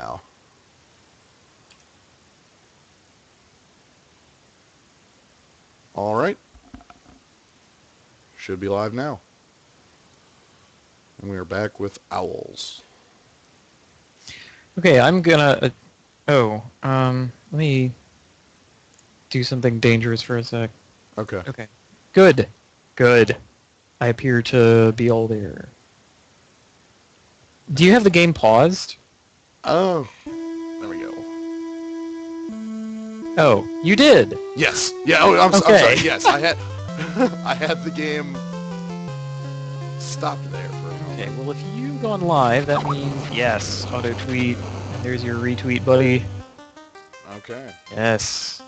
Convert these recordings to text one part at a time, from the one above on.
now. All right. Should be live now. And we are back with owls. Okay, I'm gonna... let me do something dangerous for a sec. Okay. Okay. Good. Good. I appear to be all there. Do you have the game paused? Oh. There we go. Oh, you did? Yes. Yeah, oh, I'm Okay. sorry. Yes, I had I had the game stopped there for a moment. Okay, well if you've gone live, that means yes, auto-tweet. And there's your retweet, buddy. Okay. Yes.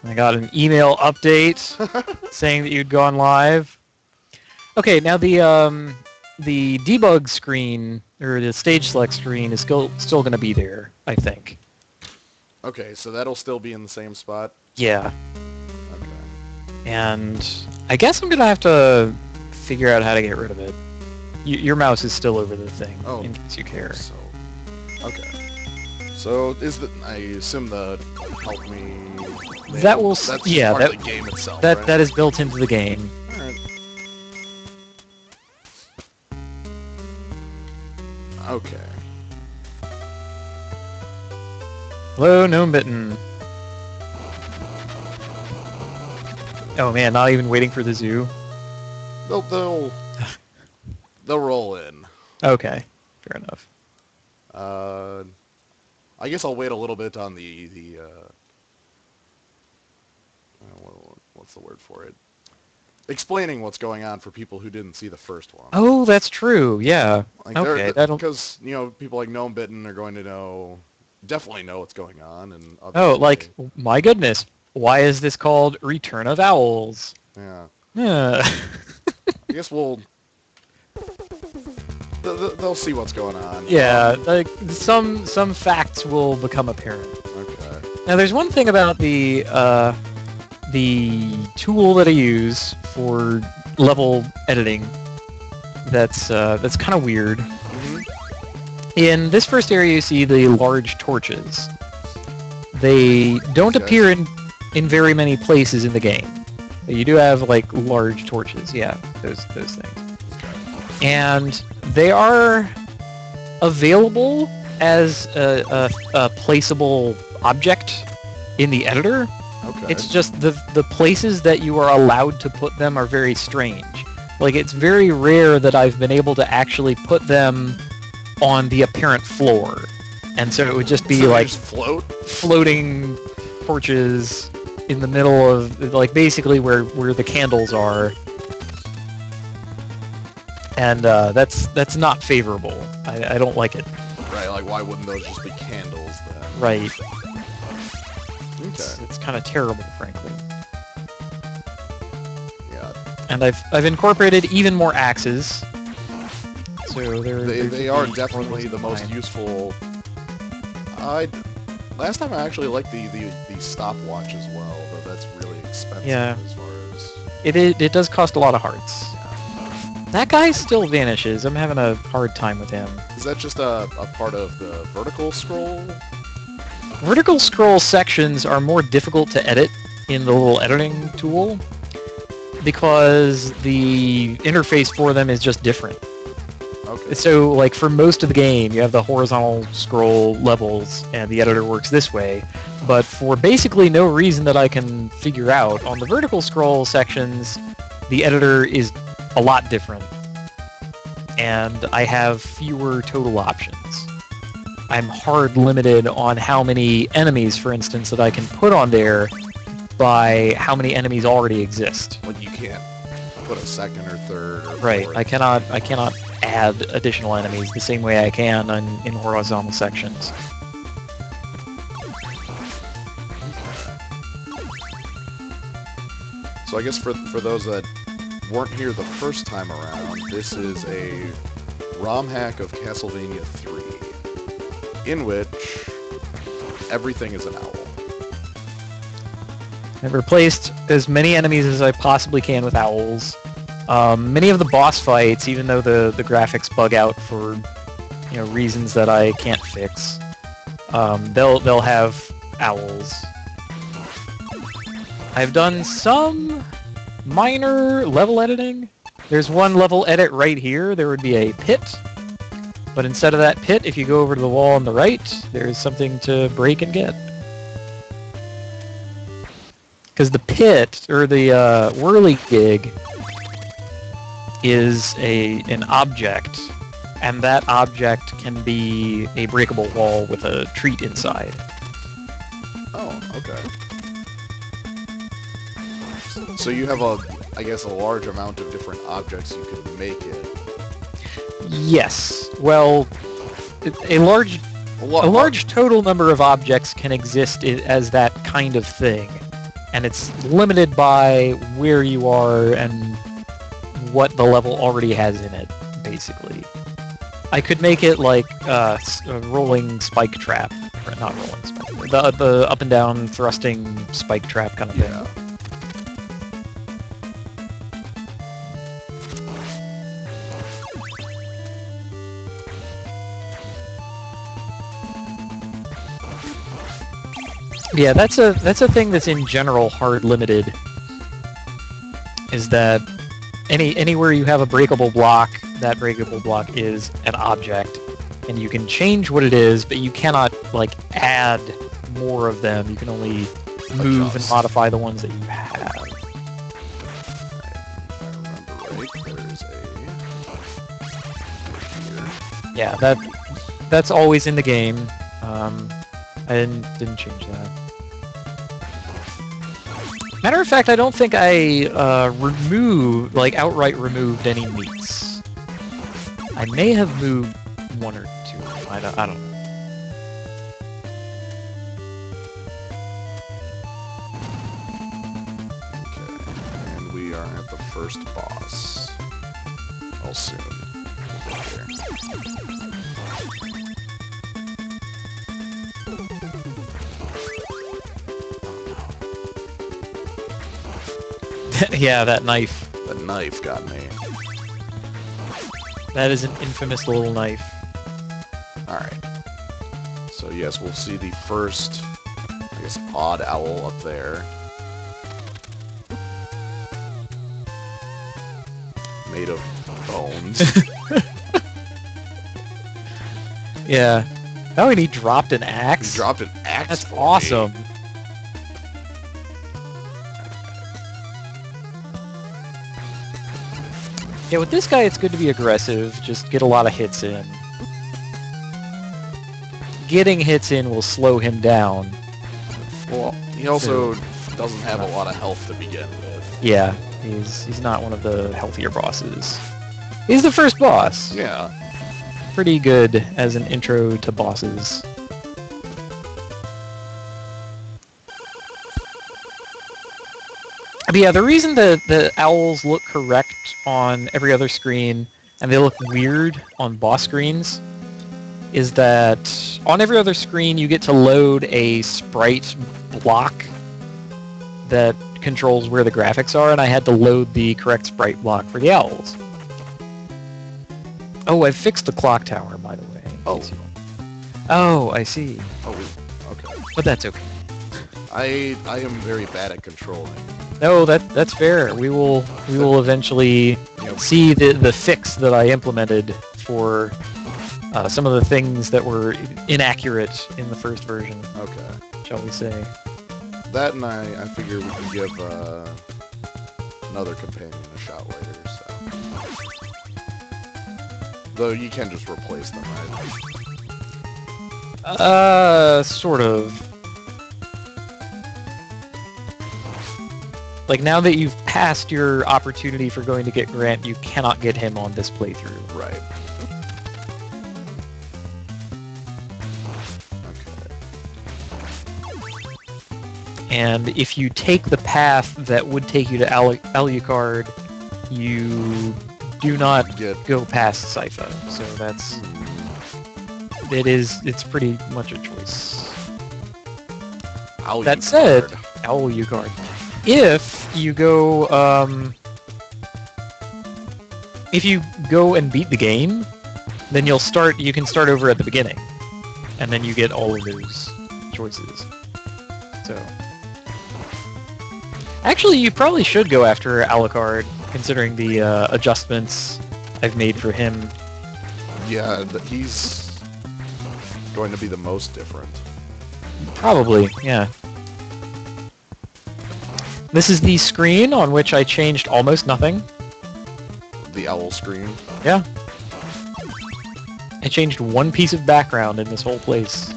I got an email update saying that you'd gone live. Okay, now the debug screen or the stage select screen is still going to be there, I think. Okay, so that'll still be in the same spot? Yeah. Okay. And I guess I'm going to have to figure out how to get rid of it. Your mouse is still over the thing, in case you care. So, okay. So I assume the help me. That will, that's part of the game itself. Right? That is built into the game. All right. Okay. Hello, Gnome Bitten. Oh man, not even waiting for the zoo. They'll roll in. Okay, fair enough. I guess I'll wait a little bit on what's the word for it? Explaining what's going on for people who didn't see the first one. Oh, that's true. Yeah. Like okay. Because people like Gnome Bitten are going to definitely know what's going on, and my goodness, why is this called Return of Owls? Yeah. Yeah. I guess they'll see what's going on. Yeah, like some facts will become apparent. Okay. Now, there's one thing about the tool that I use for level editing that's kind of weird. Mm-hmm. In this first area, you see the large torches. They don't appear in very many places in the game. You do have like large torches, yeah, those things. Okay. And they are available as a placeable object in the editor. Okay. It's just the places that you are allowed to put them are very strange. Like, it's very rare that I've been able to actually put them on the apparent floor. And so it would just be like just floating torches in the middle of, like, basically where the candles are. And that's not favorable. I don't like it. Right, like why wouldn't those just be candles then? Right. Okay. It's kind of terrible, frankly. Yeah. And I've incorporated even more axes. So they are definitely the most useful. Last time I actually liked the stopwatch as well, but that's really expensive as far as it does cost a lot of hearts. That guy still vanishes. I'm having a hard time with him. Is that just a part of the vertical scroll? Vertical scroll sections are more difficult to edit in the little editing tool because the interface for them is just different. Okay. So, like, for most of the game, you have the horizontal scroll levels, and the editor works this way. But for basically no reason that I can figure out, on the vertical scroll sections, the editor is a lot different. And I have fewer total options. I'm hard limited on how many enemies, for instance, that I can put on there by how many enemies already exist. Like, you can't put a second or third or Right, fourth. I cannot add additional enemies the same way I can in horizontal sections. So I guess for those that weren't here the first time around, this is a ROM hack of Castlevania 3, in which everything is an owl. I've replaced as many enemies as I possibly can with owls. Many of the boss fights, even though the graphics bug out for reasons that I can't fix, They'll have owls. I've done some minor level editing. There's one level edit right here. There would be a pit. But instead of that pit, if you go over to the wall on the right, there's something to break and get. Because the pit, or the whirligig, is an object, and that object can be a breakable wall with a treat inside. Oh, okay. So you have I guess a large amount of different objects you can make it. Yes. Well, a large total number of objects can exist as that kind of thing, and it's limited by where you are and what the level already has in it, basically. I could make it like a rolling spike trap, or not rolling spike, the up and down thrusting spike trap kind of thing. Yeah. Yeah, that's a thing that's in general hard limited. Is that anywhere you have a breakable block, that breakable block is an object, and you can change what it is, but you cannot like add more of them. You can only move and modify the ones that you have. If I remember right, there's a... Yeah, that's always in the game. I didn't change that. Matter of fact, I don't think I outright removed any meats. I may have moved one or two. I don't know. Okay, and we are at the first boss. I'll soon. Here. Yeah, that knife. The knife got me. That is an infamous little knife. Alright. So yes, we'll see the first, I guess, odd owl up there. Made of bones. Yeah. Oh, and he dropped an axe? He dropped an axe. That's for awesome. me. Yeah, with this guy, it's good to be aggressive. Just get a lot of hits in. Getting hits in will slow him down. Well, he also doesn't have a lot of health to begin with. Yeah, he's not one of the healthier bosses. He's the first boss. Yeah. Pretty good as an intro to bosses. But yeah, the reason the owls look correct on every other screen and they look weird on boss screens is that on every other screen you get to load a sprite block that controls where the graphics are, and I had to load the correct sprite block for the owls. Oh, I fixed the clock tower, by the way. Oh, I see. Oh, okay. But that's okay. I am very bad at controlling. No, that's fair. We will eventually see the fix that I implemented for some of the things that were inaccurate in the first version. Okay. Shall we say? That, and I figure we can give another companion a shot later. So, though you can just replace them, right? Sort of. Like, now that you've passed your opportunity for going to get Grant, you cannot get him on this playthrough. Right. Okay. And if you take the path that would take you to Alucard, you do not go past Sypha. So that's... It's pretty much a choice. Alucard. That said, Alucard. If you go, if you go and beat the game, then you can start over at the beginning. and then you get all of those choices. So, actually, you probably should go after Alucard, considering the adjustments I've made for him. Yeah, he's going to be the most different. Probably, yeah. This is the screen on which I changed almost nothing. The owl screen. Yeah. I changed one piece of background in this whole place.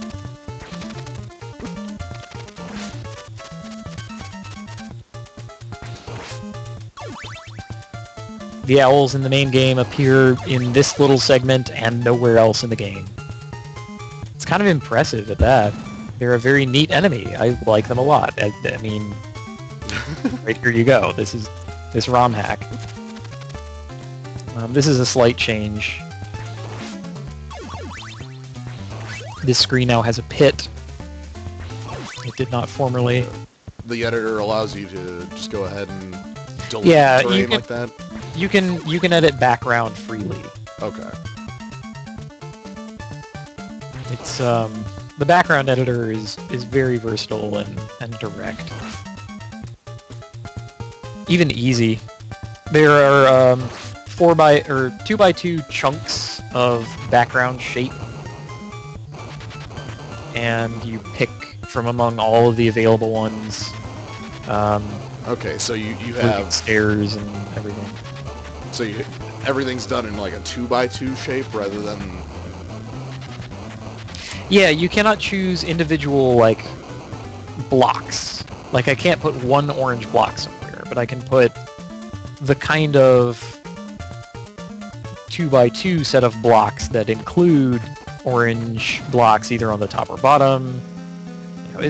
The owls in the main game appear in this little segment and nowhere else in the game. It's kind of impressive at that. They're a very neat enemy. I like them a lot. I mean, right here you go. This is this ROM hack. This is a slight change. This screen now has a pit. It did not formerly. The editor allows you to just go ahead and delete Yeah, terrain like that? You can edit background freely. Okay. It's the background editor is very versatile and direct. Even easy. There are 2x2 chunks of background shape, and you pick from among all of the available ones. Okay, so you have stairs and everything. So everything's done in like a 2x2 shape rather than... Yeah, you cannot choose individual, like, blocks. Like, I can't put one orange block somewhere, but I can put the kind of 2x2 set of blocks that include orange blocks either on the top or bottom. You know,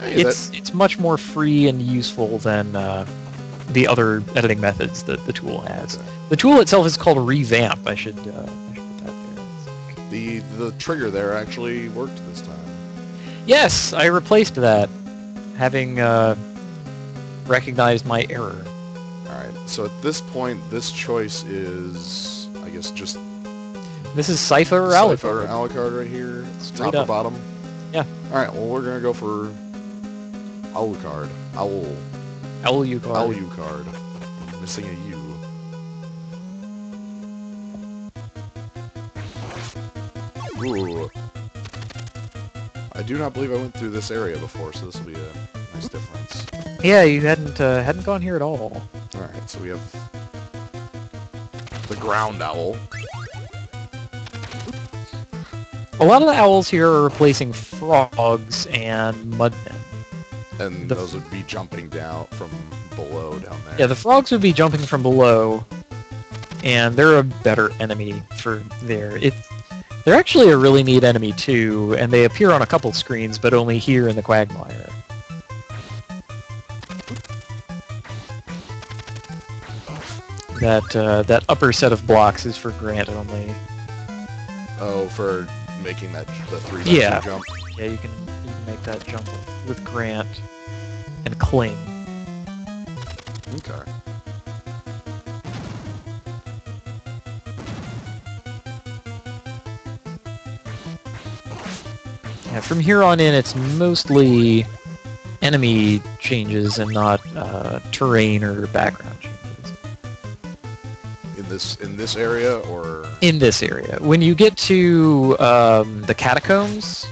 it's much more free and useful than the other editing methods that the tool has. The tool itself is called Revamp. I should put that there. The trigger there actually worked this time. Yes, I replaced that, having recognized my error. Alright, so at this point, this choice is, I guess, just... This is Sypha or Sypha Alucard. or Alucard right here. Straight top up. or bottom. Yeah. Alright, well we're gonna go for Alucard. Alucard. Alucard. Missing a U. Ooh. I do not believe I went through this area before, so this will be a nice difference. Yeah, you hadn't gone here at all. Alright, so we have the ground owl. A lot of the owls here are replacing frogs and mudmen. And those would be jumping down from below down there. Yeah, the frogs would be jumping from below, and they're a better enemy for there. They're actually a really neat enemy too, and they appear on a couple screens, but only here in the Quagmire. That upper set of blocks is for Grant only. Oh, for making the 3x2 Yeah. jump? Yeah, you can make that jump with Grant and Cling. Okay. Yeah, from here on in, it's mostly enemy changes and not terrain or background changes. In this area, or... In this area. When you get to the catacombs,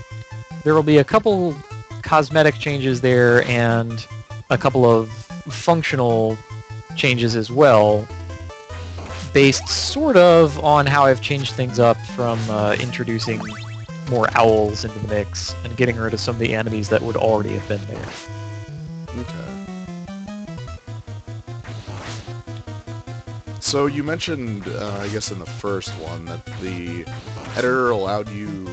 there will be a couple cosmetic changes there and a couple of functional changes as well, based sort of on how I've changed things up from introducing more owls into the mix and getting rid of some of the enemies that would already have been there. Okay. So you mentioned, I guess in the first one, that the editor allowed you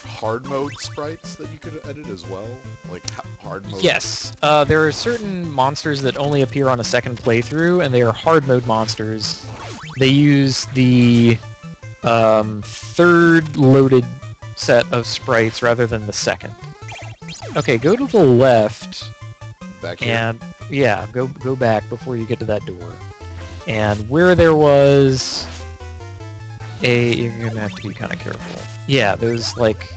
hard mode sprites that you could edit as well? Like hard mode? Yes. There are certain monsters that only appear on a second playthrough, and they are hard mode monsters. They use the third loaded set of sprites rather than the second. Okay, go to the left. Back here? And yeah, go back before you get to that door. And where there was you're gonna have to be kind of careful. Yeah, those, like,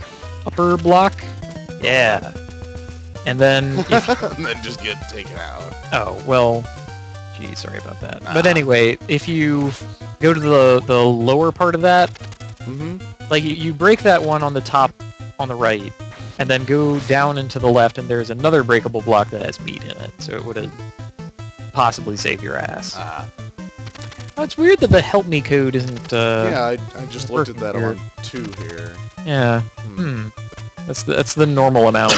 upper block. Yeah. And then and then just get taken out. oh, well, gee, sorry about that. But anyway, if you go to the lower part of that, like you break that one on the top on the right, and then go down and to the left, and there's another breakable block that has meat in it, so it would have possibly saved your ass. Oh, it's weird that the help me code isn't. Yeah, I just looked at that here. on 2 here. Yeah. That's the normal amount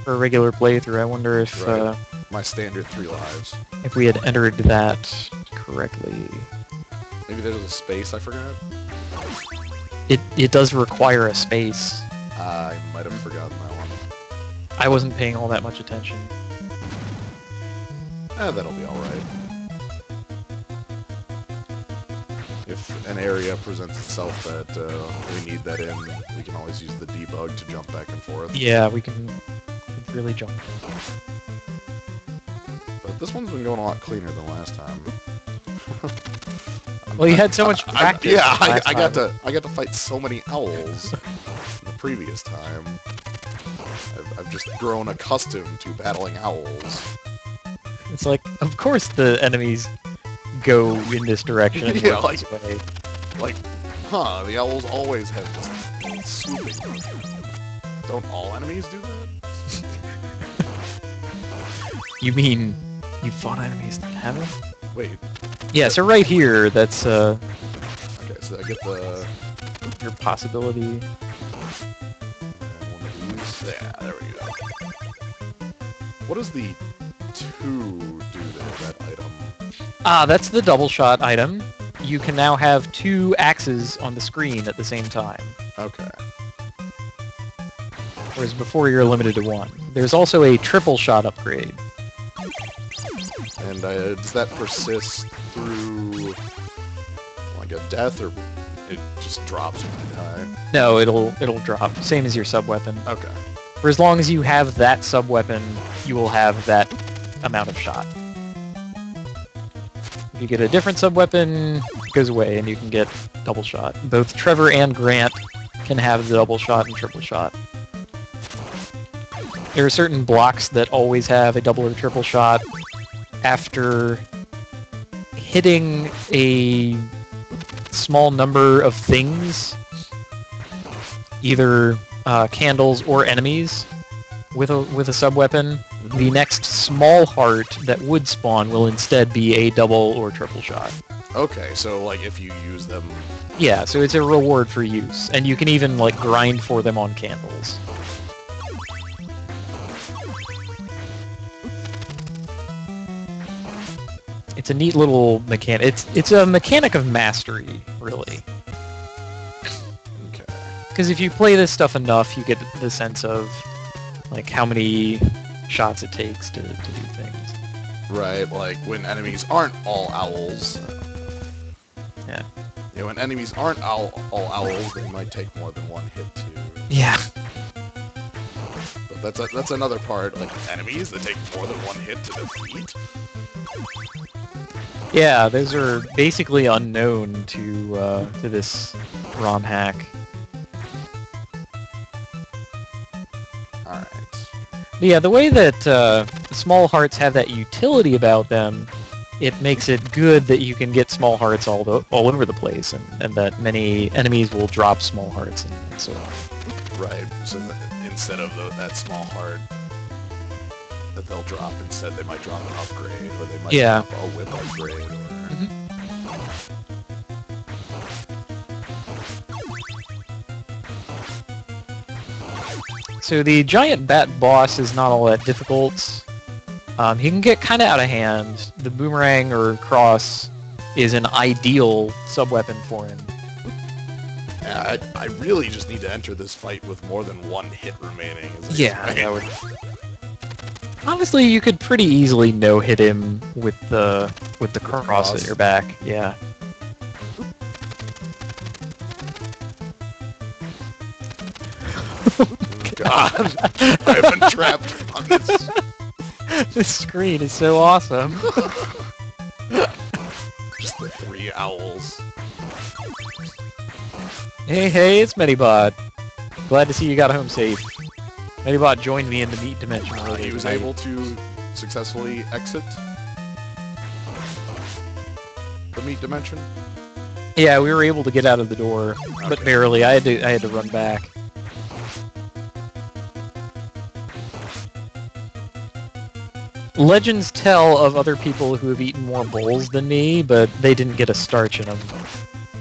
for a regular playthrough. I wonder if Right. My standard 3 lives. if we had entered that correctly. Maybe there's a space I forgot? It does require a space. I might have forgotten that one. I wasn't paying all that much attention. That'll be alright. If an area presents itself that we need that in, we can always use the debug to jump back and forth. Yeah, we can really jump. But this one's been going a lot cleaner than last time. Well, you had so much practice. I got to fight so many owls the previous time. I've just grown accustomed to battling owls. It's like, of course the enemies go in this direction. And Yeah, work like- this way. Like, the owls always have this swooping. Don't all enemies do that? You mean you fought enemies that haven't? Wait, Yeah, so right here, that's okay, so I get the... your possibility. one of these. Yeah, there we go. What does the 2 do to that item? Ah, that's the double shot item. You can now have 2 axes on the screen at the same time, Okay. whereas before you're limited to 1. There's also a triple shot upgrade. And does that persist through, like, a death, or it just drops when you die? No, it'll drop, same as your sub-weapon. Okay. For as long as you have that sub-weapon, you will have that amount of shot. If you get a different sub-weapon, it goes away and you can get double shot. Both Trevor and Grant can have the double shot and triple shot. There are certain blocks that always have a double or triple shot after hitting a small number of things, either candles or enemies, with a sub-weapon. The next small heart that would spawn will instead be a double or triple shot. Okay, so, like, if you use them... Yeah, so it's a reward for use, and you can even, like, grind for them on candles. It's a neat little mechanic. It's a mechanic of mastery, really. Okay. Because if you play this stuff enough, you get the sense of, like, how many shots it takes to do things. Right, like, when enemies aren't all owls... Yeah. Yeah, when enemies aren't all owls, they might take more than 1 hit to... Yeah. But that's another part, like, enemies that take more than 1 hit to defeat? Yeah, those are basically unknown to this ROM hack. Alright. Yeah, the way that small hearts have that utility about them, it makes it good that you can get small hearts all over the place, and that many enemies will drop small hearts and so on. Right, so instead of that small heart that they'll drop, instead they might drop an upgrade, or they might drop a whip upgrade, or... So the giant bat boss is not all that difficult. He can get kind of out of hand. The boomerang or cross is an ideal sub-weapon for him. Yeah, I really just need to enter this fight with more than 1 hit remaining. Yeah, that would... Honestly, you could pretty easily no-hit him with the cross at your back. Yeah. God, I've been trapped on this. This screen is so awesome. Just the 3 owls. Hey, it's Medibot. Glad to see you got home safe. Medibot joined me in the meat dimension. He was able to successfully exit the meat dimension. Yeah, we were able to get out of the door, but barely. I had to run back. Legends tell of other people who have eaten more bowls than me, but they didn't get a starch in them.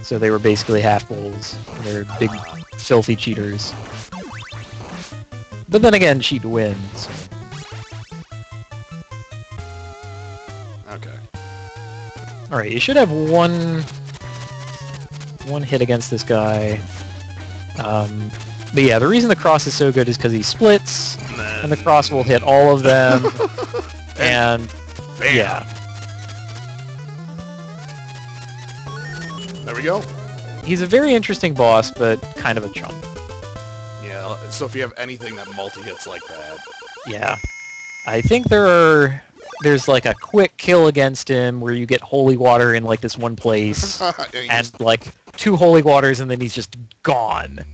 So they were basically half bowls. They're big, filthy cheaters. But then again, cheat to win. So. Okay. Alright, you should have one hit against this guy. But yeah, the reason the cross is so good is because he splits, and the cross will hit all of them. And bam. Yeah. There we go. He's a very interesting boss, but kind of a chump. Yeah, so if you have anything that multi-hits like that... Yeah. I think there's like a quick kill against him where you get holy water in like this one place, and like 2 holy waters, and then he's just gone.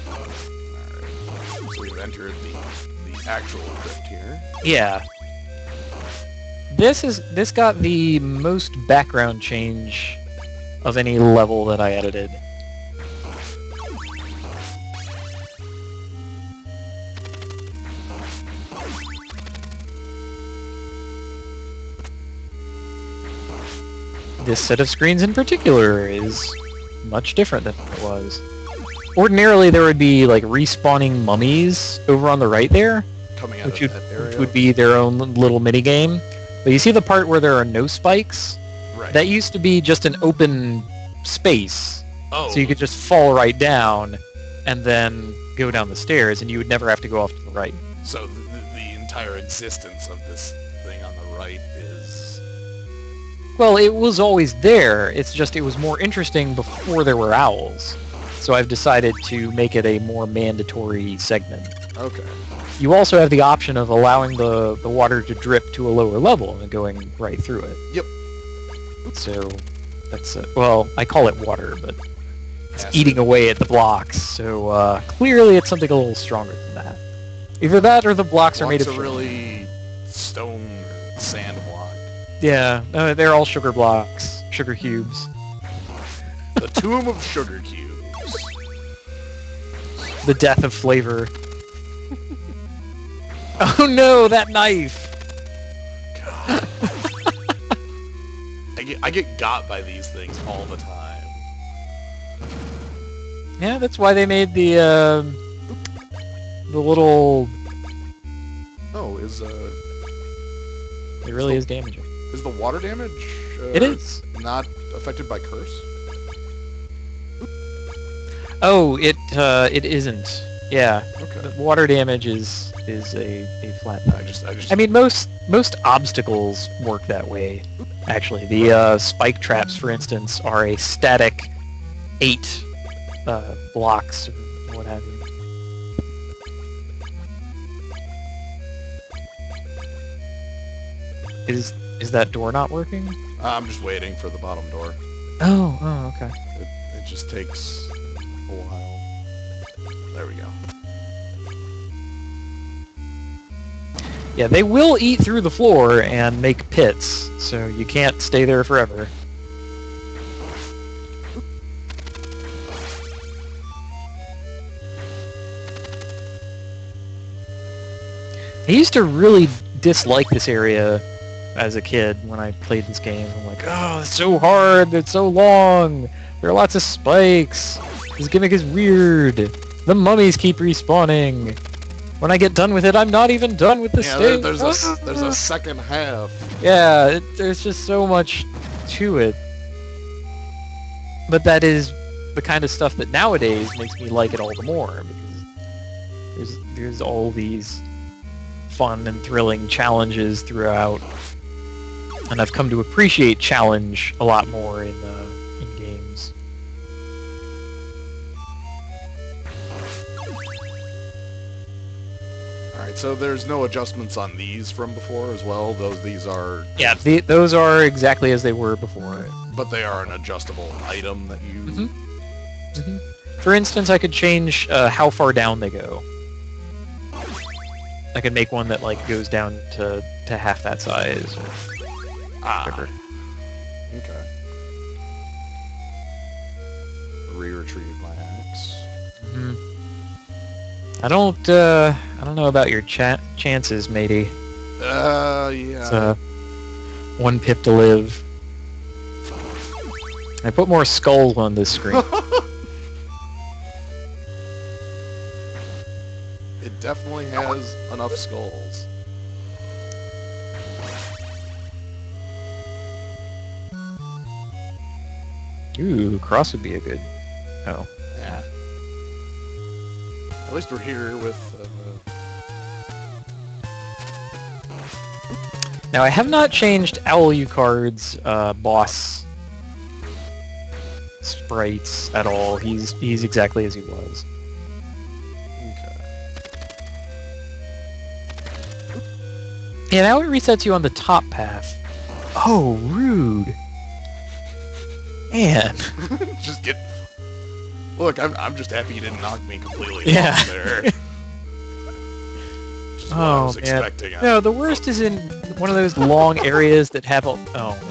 Alright, so we've entered the actual crypt here. Yeah. This got the most background change of any level that I edited. This set of screens in particular is much different than it was. Ordinarily there would be like respawning mummies over on the right there, Coming out which of that area. would be their own little mini game. But you see the part where there are no spikes? Right. That used to be just an open space. Oh. So you could just fall right down and then go down the stairs, and you would never have to go off to the right. So the entire existence of this thing on the right is... Well, it was always there. It's just it was more interesting before there were owls. So I've decided to make it a more mandatory segment. Okay. You also have the option of allowing the water to drip to a lower level and going right through it. Yep. So that's well, I call it water, but it's Acid. eating away at the blocks. So clearly, it's something a little stronger than that. Either that, or the blocks are made of a sugar. really stone sand block. Yeah, they're all sugar blocks, sugar cubes. The tomb of sugar cubes. The death of flavor. Oh no, that knife! God. I get got by these things all the time. Yeah, that's why they made the little... Oh, It really is damaging. is the water damage It is. not affected by curse? Oh, it isn't. Yeah, Okay. the water damage is a flat thing. I just I mean, most obstacles work that way. Actually, the spike traps, for instance, are a static 8 blocks or what have you. Is that door not working? I'm just waiting for the bottom door. Oh, okay. It just takes a while. There we go. Yeah, they will eat through the floor and make pits, so you can't stay there forever. I used to really dislike this area as a kid when I played this game. I'm like, oh, it's so hard, it's so long, there are lots of spikes, this gimmick is weird, the mummies keep respawning. When I get done with it, I'm not even done with the stage. There's a second half. Yeah, there's just so much to it. But that is the kind of stuff that nowadays makes me like it all the more, because there's all these fun and thrilling challenges throughout, and I've come to appreciate challenge a lot more in games. Alright, so there's no adjustments on these from before as well. These are... Yeah, those are exactly as they were before. But they are an adjustable item that you... Mm-hmm. For instance, I could change how far down they go. I could make one that like goes down to half that size or whatever. Okay. Re-retrieve my axe. Hmm. I don't know about your chances, matey. Yeah. It's 1 pip to live. I put more skulls on this screen. It definitely has enough skulls. Ooh, cross would be a good... Oh. Yeah. At least we're here with... Now, I have not changed Alucard's boss sprites at all. He's exactly as he was. Okay. Yeah, now it resets you on the top path. Oh, rude. Man. Just get... Look, I'm just happy you didn't knock me completely Yeah. off there. Just what I was expecting. No, the worst is in one of those long areas that have a... Oh, man.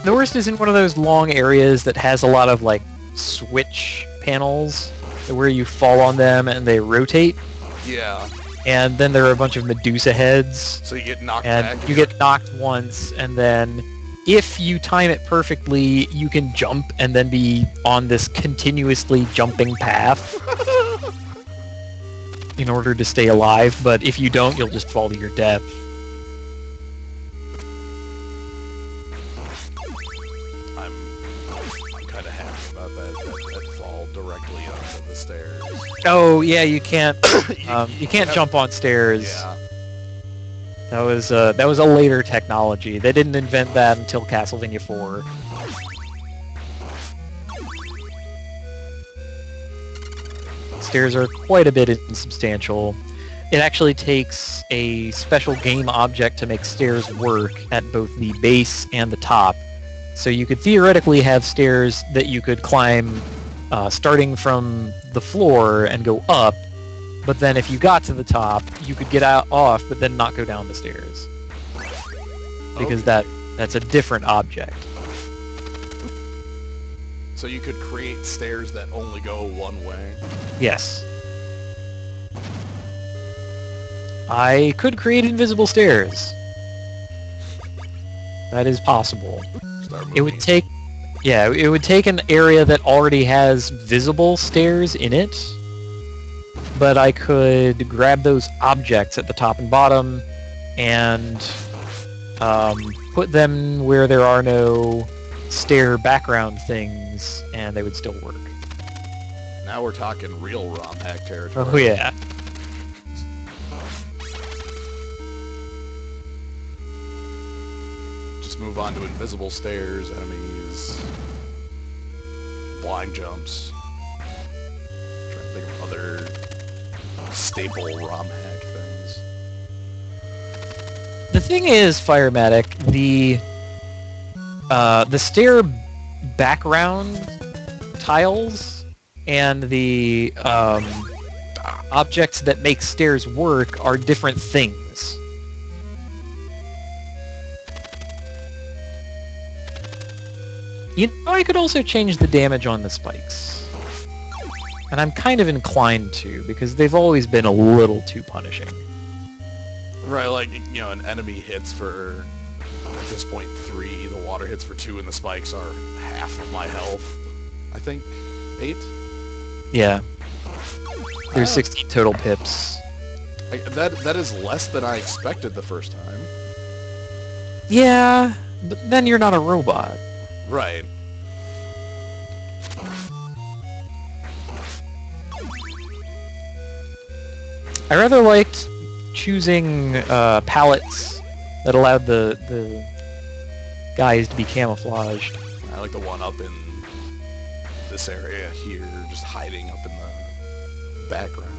The worst is in one of those long areas that has a lot of, like, switch panels where you fall on them and they rotate. Yeah. And then there are a bunch of Medusa heads. So you get knocked And back. you get knocked once, and then if you time it perfectly, you can jump and then be on this continuously jumping path in order to stay alive, but if you don't, you'll just fall to your death. I'm kind of happy about that fall directly onto the stairs. Oh, yeah, you can't you can't jump on stairs. Yeah. That was a later technology. They didn't invent that until Castlevania 4. Stairs are quite a bit insubstantial. It actually takes a special game object to make stairs work at both the base and the top. So you could theoretically have stairs that you could climb starting from the floor and go up, but then if you got to the top, you could get off, but then not go down the stairs. Because that's a different object. So you could create stairs that only go one way? Yes. I could create invisible stairs. That is possible. It would take... Yeah, it would take an area that already has visible stairs in it, but I could grab those objects at the top and bottom and put them where there are no stair background things, and they would still work. Now we're talking real ROM hack territory. Oh yeah. Just move on to invisible stairs, enemies, blind jumps. Trying to think of other staple ROM hack things. The thing is, Firematic, the stair background tiles and the objects that make stairs work are different things. You know, I could also change the damage on the spikes. And I'm kind of inclined to, because they've always been a little too punishing. Right, like, you know, an enemy hits for, at this point, 3, the water hits for 2, and the spikes are half of my health. I think 8? Yeah. There's 16 total pips. That is less than I expected the first time. Yeah, but then you're not a robot. Right. I rather liked choosing palettes that allowed the guys to be camouflaged. I like the one up in this area here, just hiding up in the background.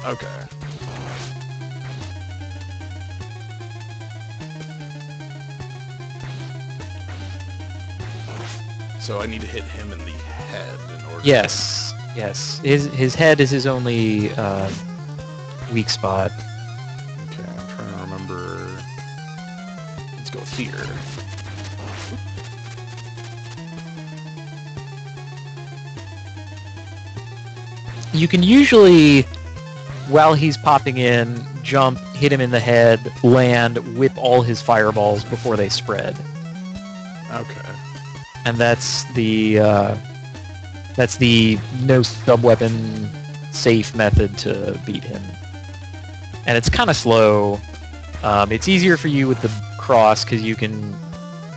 Okay. So I need to hit him in the head in order. Yes, yes. His head is his only weak spot. Okay, I'm trying to remember. Let's go fear. You can usually, while he's popping in, jump, hit him in the head, land, whip all his fireballs before they spread. Okay. And that's the no sub-weapon safe method to beat him. And it's kind of slow. It's easier for you with the cross because you can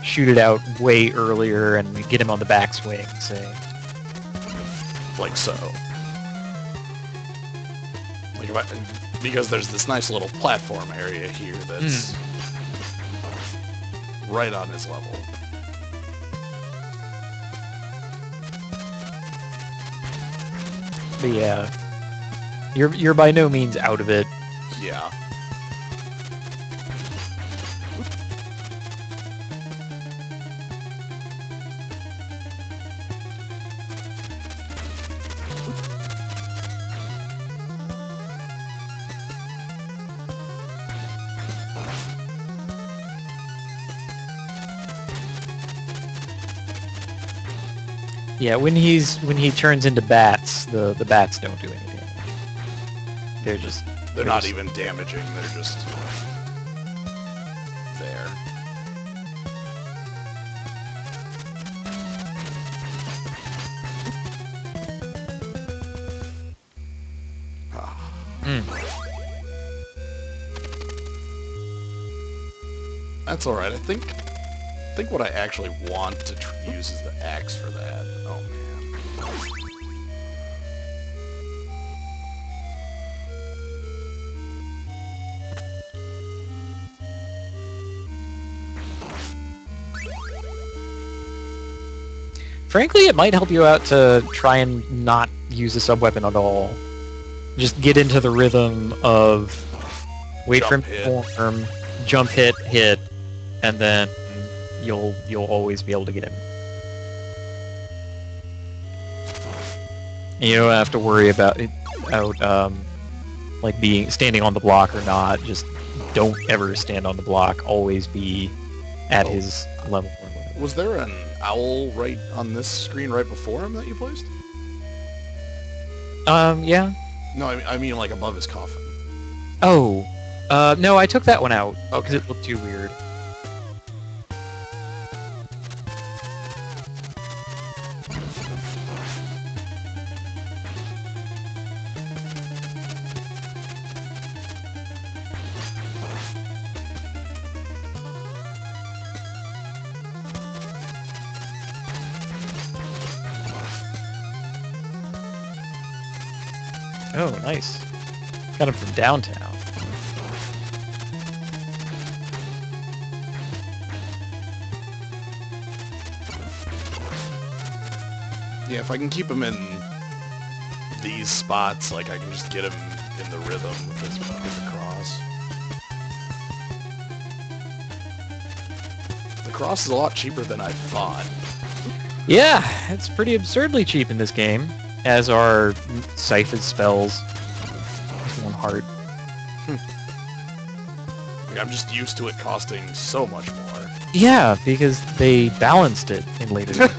shoot it out way earlier and get him on the backswing, say. Like so. Like if because there's this nice little platform area here that's right on his level. But yeah, you're by no means out of it. Yeah. Yeah, when he turns into bats, the bats don't do anything. They're not even damaging, they're just there. That's alright, I think what I actually want to use is the axe for that. Oh man. Frankly, it might help you out to try and not use a sub-weapon at all. Just get into the rhythm of wait for him to form, jump, hit, and then you'll always be able to get him. And you don't have to worry about like standing on the block or not. Just don't ever stand on the block. Always be at his level. Was there an owl right on this screen right before him that you placed? Yeah. No, I mean like above his coffin. Oh. No, I took that one out because it looked too weird. Oh, nice. Got him from downtown. Yeah, if I can keep him in these spots, like I can just get him in the rhythm with the cross. The cross is a lot cheaper than I thought. Yeah, it's pretty absurdly cheap in this game, as are Scythed spells. Just 1 heart. Like, I'm just used to it costing so much more. Yeah, because they balanced it in later games.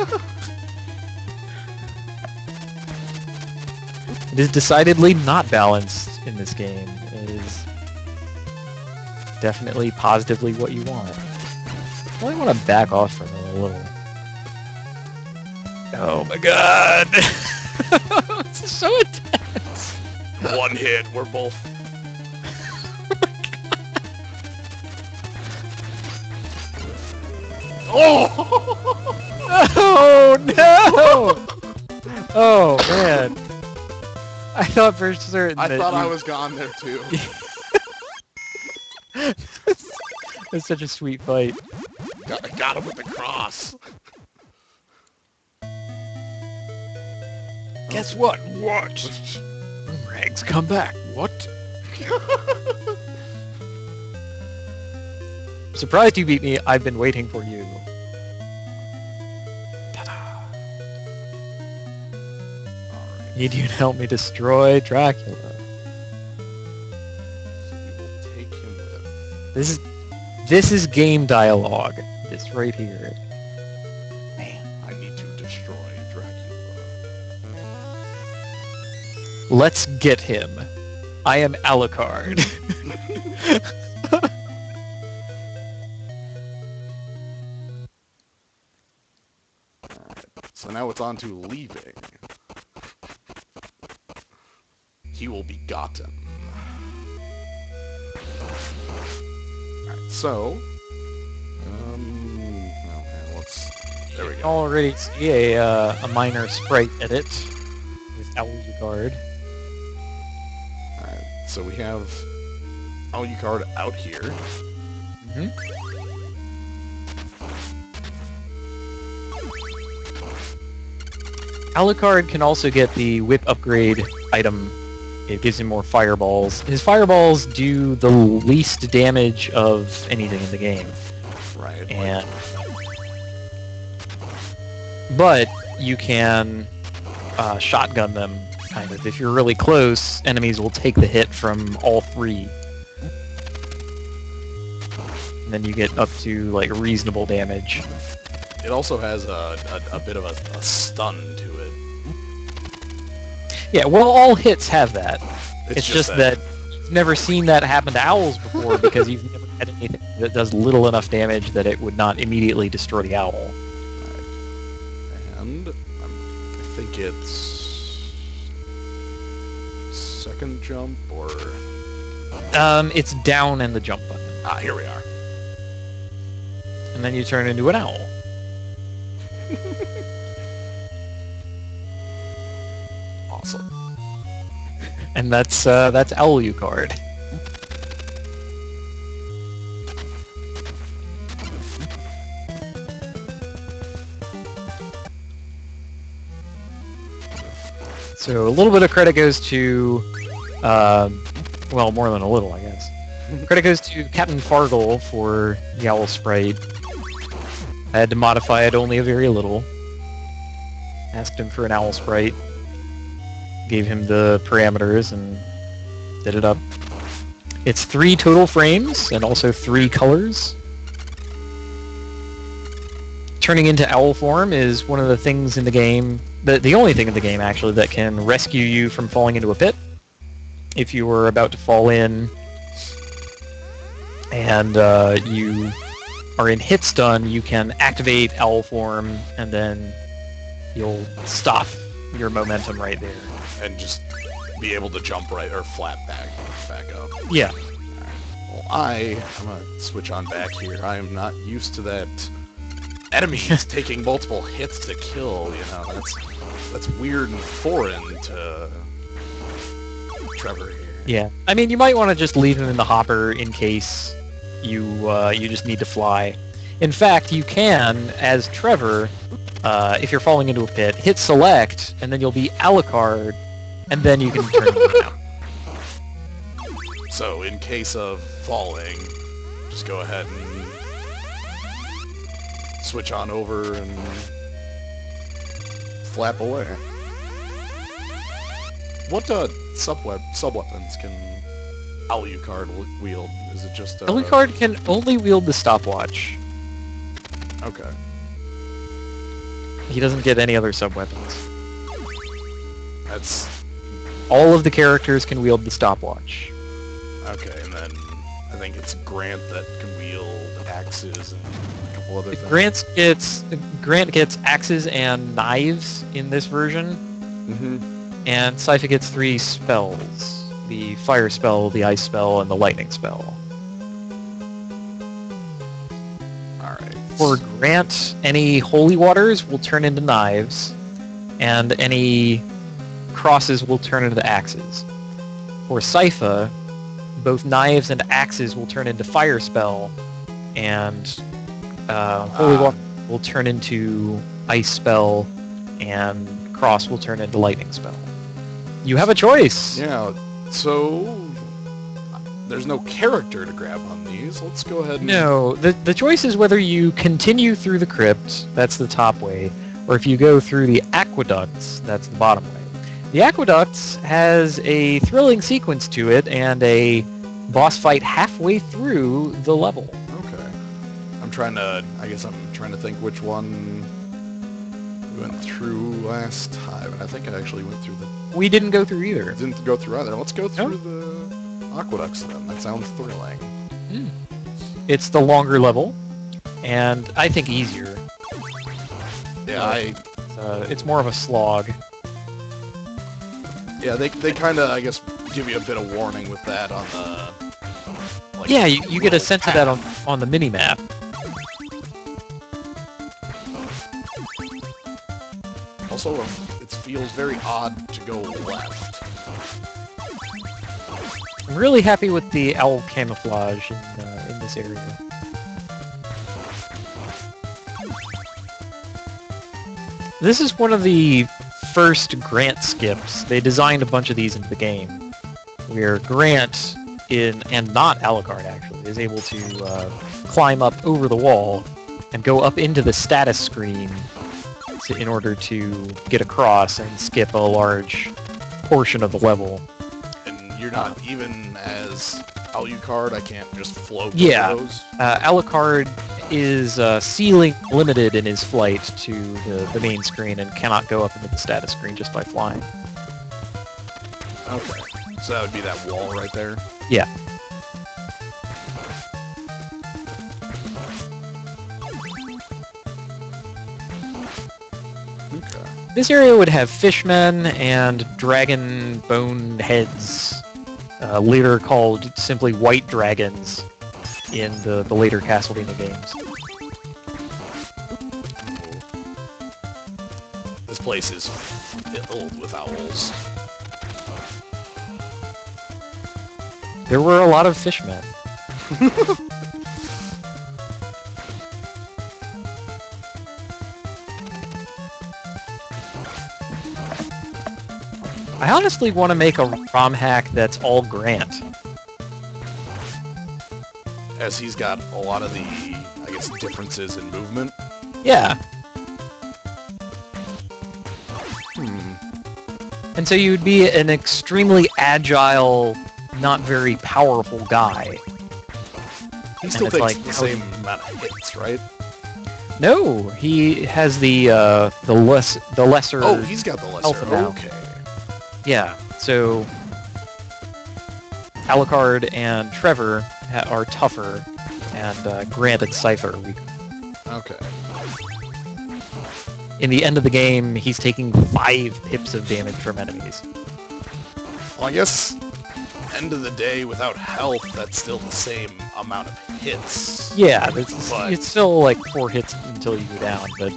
It is decidedly not balanced in this game. It is definitely positively what you want. I really want to back off from it a little. Oh my god! It's so intense! 1 hit, we're both... Oh! Oh no! Oh man! I thought for certain I thought I was gone there too. It's such a sweet fight. I got him with the cross. Guess what? What? Rags, come back. What? Surprised you beat me. I've been waiting for you. Ta-da. Need you to help me destroy Dracula. You will take him with. This is game dialogue. This right here. Man, I need to destroy Dracula. Let's get him. I am Alucard. So now it's on to leaving. He will be gotten. Alright, so... there we go. Already see a minor sprite edit with Alucard. Alright, so we have Alucard out here. Mm-hmm. Alucard can also get the whip upgrade item. It gives him more fireballs. His fireballs do the least damage of anything in the game. Right. And but you can shotgun them, kind of. If you're really close, enemies will take the hit from all three. And then you get up to, like, reasonable damage. It also has a bit of a stun to it. Yeah, well, all hits have that. It's just that that you've never seen that happen to owls before because you've never had anything that does little enough damage that it would not immediately destroy the owl. And I think it's second jump or It's down and the jump button. ah, here we are. And then you turn into an owl. Awesome. And that's Alucard. So a little bit of credit goes to, well, more than a little, I guess. Credit goes to Captain Fargle for the owl sprite. I had to modify it only a very little. Asked him for an owl sprite. Gave him the parameters and did it up. It's 3 total frames and also 3 colors. Turning into owl form is one of the things in the game, the only thing in the game actually, that can rescue you from falling into a pit. If you were about to fall in and you are in hit stun, you can activate owl form and then you'll stop your momentum right there. And just be able to jump right or flat back up. Yeah. Well, I'm gonna switch on back here. I am not used to that. Enemies taking multiple hits to kill. You know, that's weird and foreign to Trevor here. Yeah. I mean, you might want to just leave him in the hopper in case you just need to fly. In fact, you can, as Trevor, if you're falling into a pit, hit select, and then you'll be Alucard, and then you can turn him down. So, in case of falling, just go ahead and switch on over and flap away. What sub-weapons can Alucard wield? Is it just Alucard can only wield the stopwatch. Okay. He doesn't get any other sub-weapons. That's All of the characters can wield the stopwatch. okay, and then I think it's Grant that can wield axes and a couple other things. Grant gets axes and knives in this version, Mm-hmm. and Sypha gets 3 spells. The fire spell, the ice spell, and the lightning spell. Alright. For Grant, any holy waters will turn into knives, and any crosses will turn into axes. For Sypha, both knives and axes will turn into fire spell, and holy water will turn into ice spell, and cross will turn into lightning spell. You have a choice! Yeah, so there's no character to grab on these. Let's go ahead and... No, the choice is whether you continue through the crypt, that's the top way, or if you go through the aqueducts, that's the bottom way. The Aqueducts has a thrilling sequence to it and a boss fight halfway through the level. Okay. I guess I'm trying to think which one we went through last time. And I think I actually went through We didn't go through either. Didn't go through either. Let's go through the Aqueducts then. That sounds thrilling. It's the longer level, and I think easier. Yeah, It's more of a slog. Yeah, they kind of, I guess, give you a bit of warning with that on the... Like, Yeah, you get a sense of that on the mini-map. Also, it feels very odd to go left. I'm really happy with the owl camouflage in this area. This is one of the first Grant skips. They designed a bunch of these into the game, where Grant, and not Alucard actually, is able to climb up over the wall and go up into the status screen in order to get across and skip a large portion of the level. And you're not even as Alucard, I can't just float Yeah. over those? Alucard is ceiling limited in his flight to the main screen and cannot go up into the status screen just by flying. Okay. So that would be that wall right there? Yeah. Okay. This area would have fishmen and dragon bone heads, later called simply white dragons in the later Castlevania games. This place is filled with owls. There were a lot of fishmen. I honestly want to make a ROM hack that's all Grant. As he's got a lot of the, I guess, differences in movement. Yeah. Hmm. And so you'd be an extremely agile, not very powerful guy. He still it's takes like, the same amount of hits, right? No, he has the lesser. Oh, he's got the lesser. Health amount. Okay. Yeah. So Alucard and Trevor are tougher, and Grant and Cypher are weaker. Okay. In the end of the game, he's taking 5 pips of damage from enemies. Well, I guess end of the day, without health, that's still the same amount of hits. Yeah, But- it's still like 4 hits until you go down, but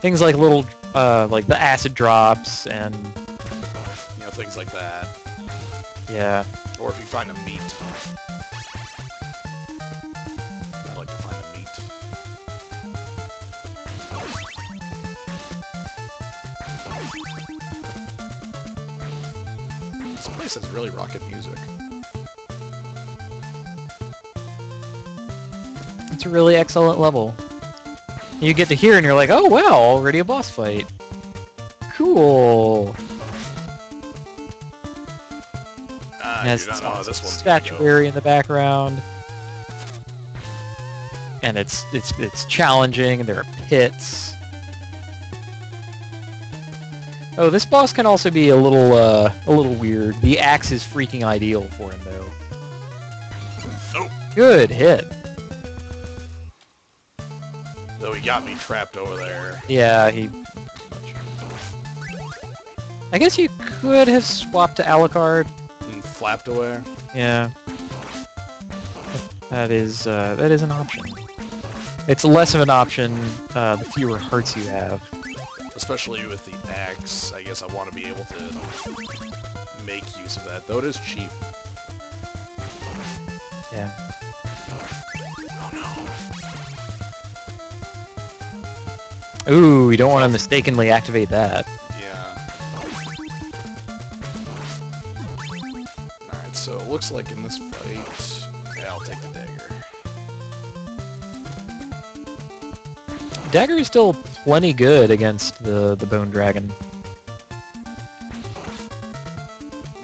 things like like the acid drops and You know, things like that. yeah, Or if you find a meat. I like to find a meat. This place has really rockin' music. it's a really excellent level. You get to hear and you're like, oh wow, already a boss fight. Cool. It has You don't know how this one's gonna go. statuary in the background, and it's challenging. And there are pits. Oh, this boss can also be a little weird. The axe is freaking ideal for him, though. Oh, Good hit. though he got me trapped over there. Yeah, he. I guess you could have swapped to Alucard. And flapped away. Yeah. That is an option. It's less of an option the fewer hearts you have. Especially with the axe, I guess I want to be able to make use of that. Though it is cheap. Yeah. Oh Ooh, you don't want to mistakenly activate that. no. Yeah. Alright, so it looks like in this fight... Yeah, I'll take the dagger. Dagger is still plenty good against the Bone Dragon.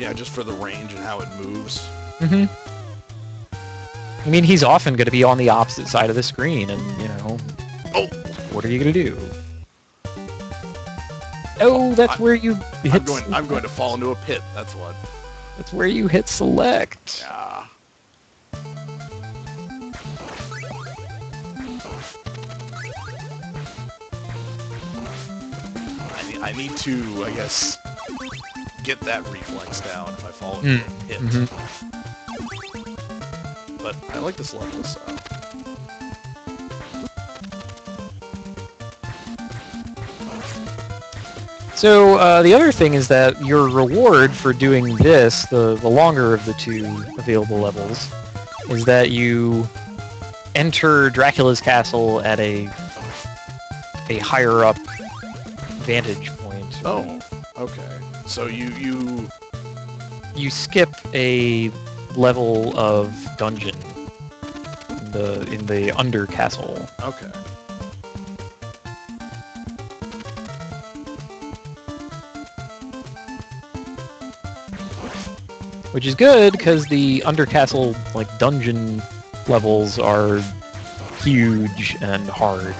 Yeah, just for the range and how it moves. Mm-hmm. I mean, he's often going to be on the opposite side of the screen, and, you know... Oh! What are you going to do? Oh, that's where you hit... I'm going to fall into a pit, that's what. That's where you hit select. Yeah. I need to, I guess, get that reflex down if I fall into a pit. Mm-hmm. But I like this level, so... So, the other thing is that your reward for doing this, the longer of the two available levels, is that you enter Dracula's castle at a higher up vantage point. Oh, okay. So you skip a level of dungeon in the under castle. Okay. Which is good because the under castle like dungeon levels are huge and hard.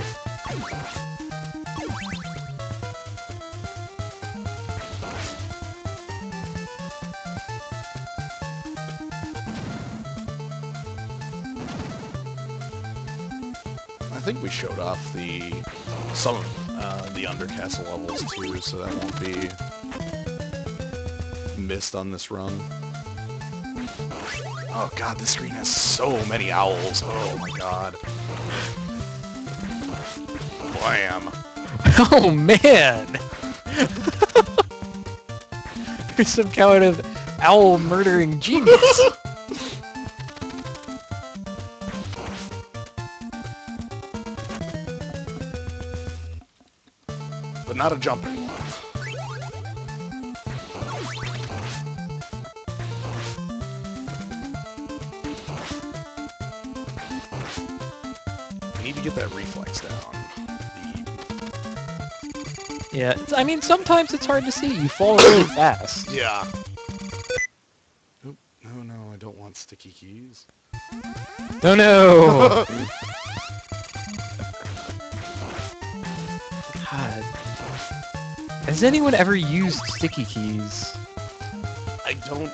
I think we showed off some of the undercastle levels too, so that won't be missed on this run. Oh god, this screen has so many owls. Oh my god. Blam. Oh man! You're some kind of owl murdering genius. But not a jumping one. I need to get that reflex down. Yeah, I mean, sometimes it's hard to see. You fall really fast. Yeah. Oop, no, I don't want sticky keys. No, no! God. Has anyone ever used sticky keys? I think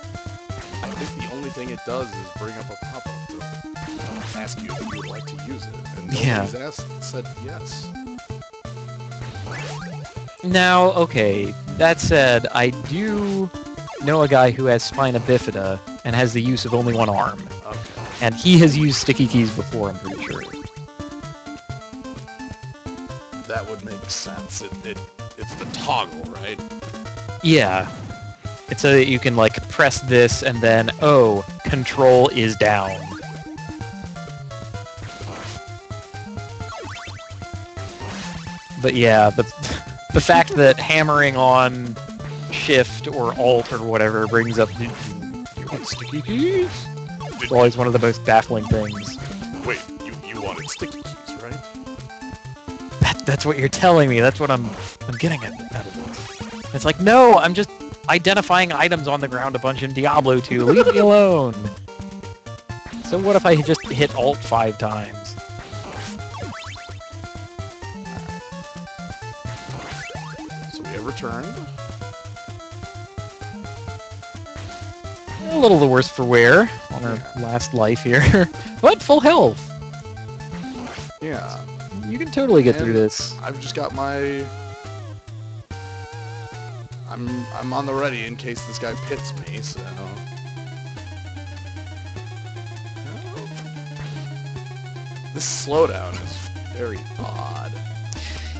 the only thing it does is bring up a pop-up to ask you if you would like to use it. And nobody's said yes. Now, okay, that said, I do know a guy who has spina bifida and has the use of only one arm. Okay. And he has used sticky keys before, I'm pretty sure. That would make sense. It's the toggle, right? Yeah. It's so that you can, like, press this and then, oh, control is down. But yeah, the fact that hammering on shift or alt or whatever brings up you want sticky keys? It's always one of the most baffling things. Wait, you wanted sticky keys, right? That's what you're telling me. That's what I'm getting out of this. It's like, no, I'm just identifying items on the ground a bunch in Diablo 2. Leave me alone. So what if I just hit alt 5 times? So we have returned. A little the worse for wear on our last life here. But full health. Yeah. You can totally get through this. I've just got my... I'm on the ready in case this guy pits me, so... This slowdown is very odd.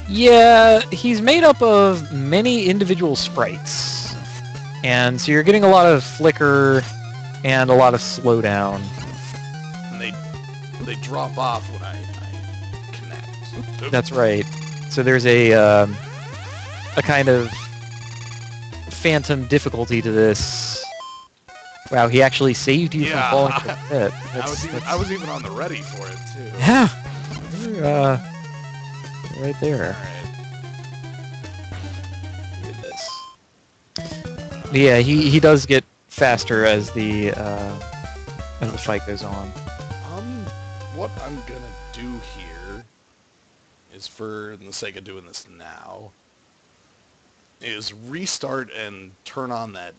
Yeah, he's made up of many individual sprites. And so you're getting a lot of flicker and a lot of slowdown. And they drop off when I connect. Oops. That's right. So there's a kind of phantom difficulty to this. Wow, he actually saved you from falling to the pit. I was even on the ready for it too. Yeah. You're, right there. Alright. Look at this. Yeah, he does get faster as the fight goes on. What I'm gonna do here is, for the sake of doing this now, is restart and turn on that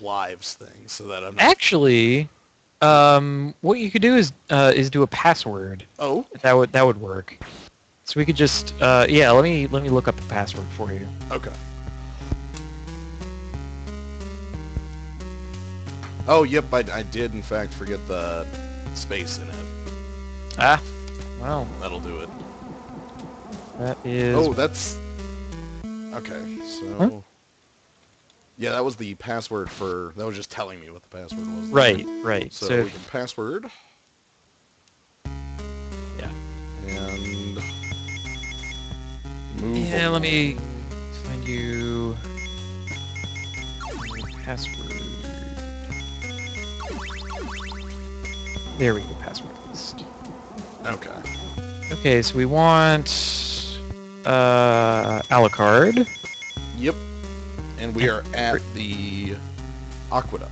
lives thing so that I'm not... Actually, what you could do is do a password. Oh, That would work. So we could just yeah. Let me look up the password for you. okay. Oh, yep, I did in fact forget the space in it. Ah, well, That'll do it. that is. Oh, that's... Okay, so... Huh? Yeah, that was the password for... That was just telling me what the password was. Right. So we can password. Yeah. And... move Yeah, let along. me find you password. There we go, password list. Okay. Okay, so we want Alucard. Yep. And we are at the aqueduct.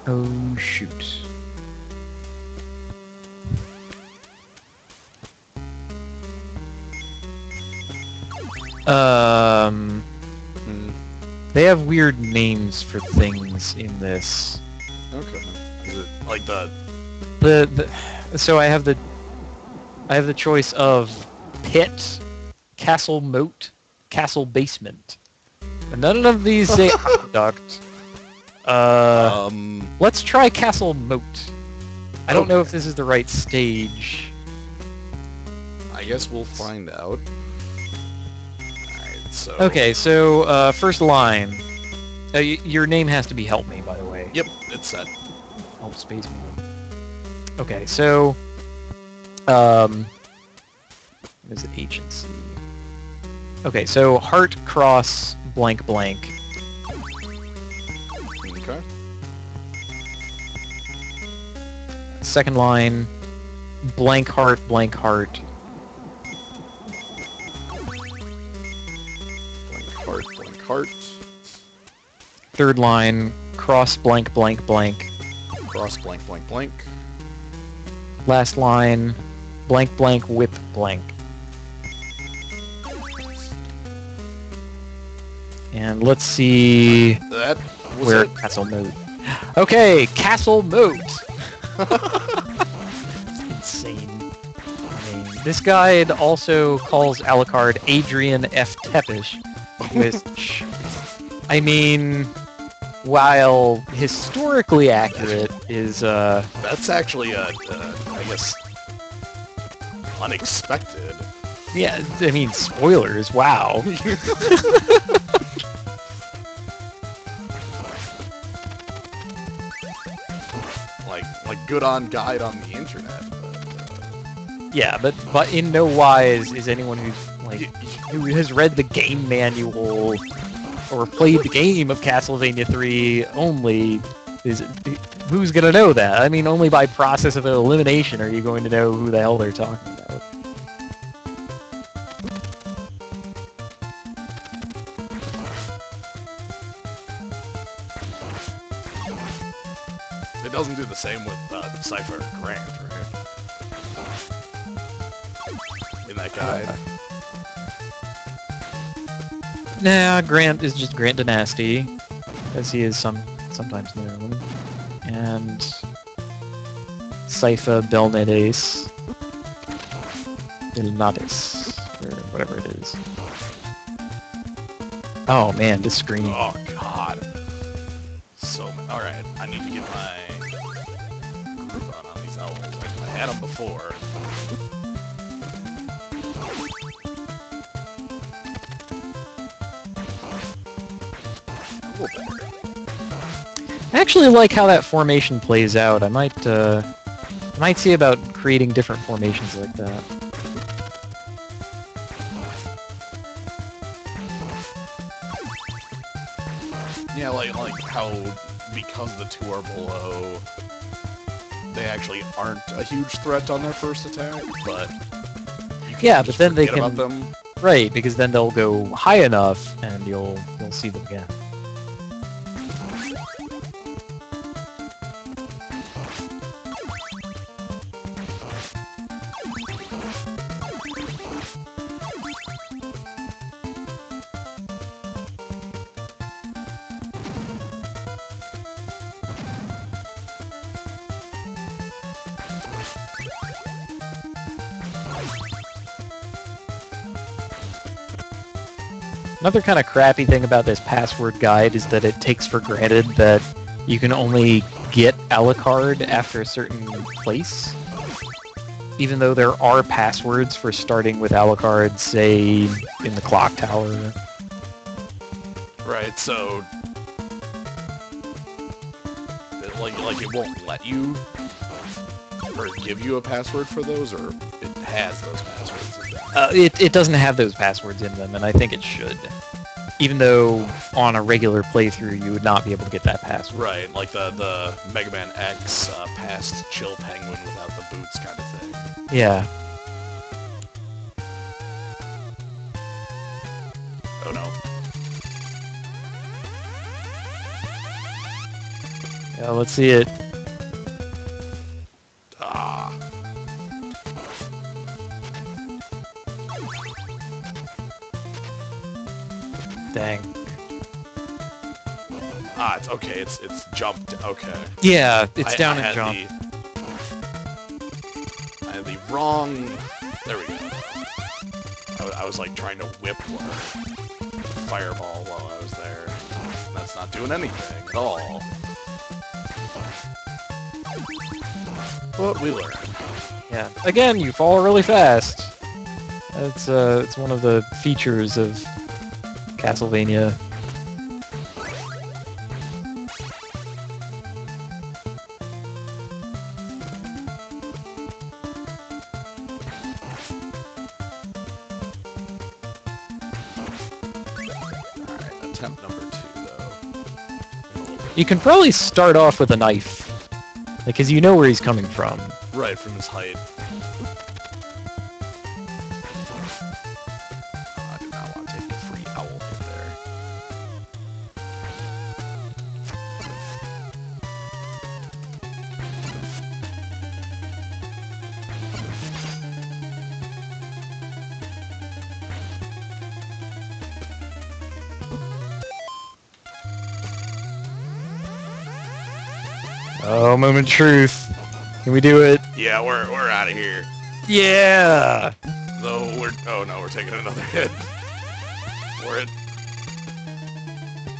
Oh shoot. They have weird names for things in this. Okay. Is it like the... So I have the choice of pit, castle moat, castle basement. And none of these say aqueduct. Let's try castle moat. I don't know if this is the right stage. I guess we'll find out. Alright, so... Okay, so first line. Your name has to be Help Me, by the way. Yep, it's set. Help space me. Okay, so what is it? H and C. Okay, so heart cross blank blank. Okay. Second line, blank heart blank heart. Blank heart. Third line, cross blank blank blank. Cross blank blank blank. Last line, blank blank whip blank. And let's see That was where it. Castle Moat. Okay, Castle Moat. Insane name. This guide also calls Alucard Adrian F. Tepish, which, I mean, while historically accurate, is That's actually I guess unexpected. yeah. I mean, spoilers. Wow. like good on guide on the internet. Yeah, but in no wise is anyone who has read the game manual or played the game of Castlevania 3 only who's gonna know that? I mean, only by process of elimination are you going to know who the hell they're talking about. It doesn't do the same with Cypher Grant, right? In that guide. Nah, Grant is just Grant Dynasty, as he is sometimes known. And Sypha Belnades. Belnades, or whatever it is. Oh man, this screen. Oh god. So alright, I need to get my groove on these levels. I had them before. A little better. I actually like how that formation plays out. I might see about creating different formations like that. Yeah, like how because the two are below, they actually aren't a huge threat on their first attack, but you Yeah, can't but just then they forget about can them. right because then they'll go high enough and you'll see them again. Another kind of crappy thing about this password guide is that it takes for granted that you can only get Alucard after a certain place. Even though there are passwords for starting with Alucard, say, in the clock tower. Right, so like it won't let you or give you a password for those, or it has those passwords in there. It doesn't have those passwords in them, and I think it should. Even though on a regular playthrough you would not be able to get that password. Right, like the Mega Man X past Chill Penguin without the boots kind of thing. Yeah. Oh no. Yeah, let's see it. Ah. Dang. Ah, it's okay. It's jumped. Okay. Yeah, it's down and had jump. I had the wrong. There we go. I was like trying to whip fireball while I was there. That's not doing anything at all. But we learn. Yeah. Again, you fall really fast. It's one of the features of Castlevania. Alright, attempt number 2, though. You can probably start off with a knife, because you know where he's coming from. Right, from his height. I do not want to take the free owl hit there. Oh, moment of truth. Can we do it? Yeah, we're out of here. Yeah! Though oh no, we're taking another hit. We're at.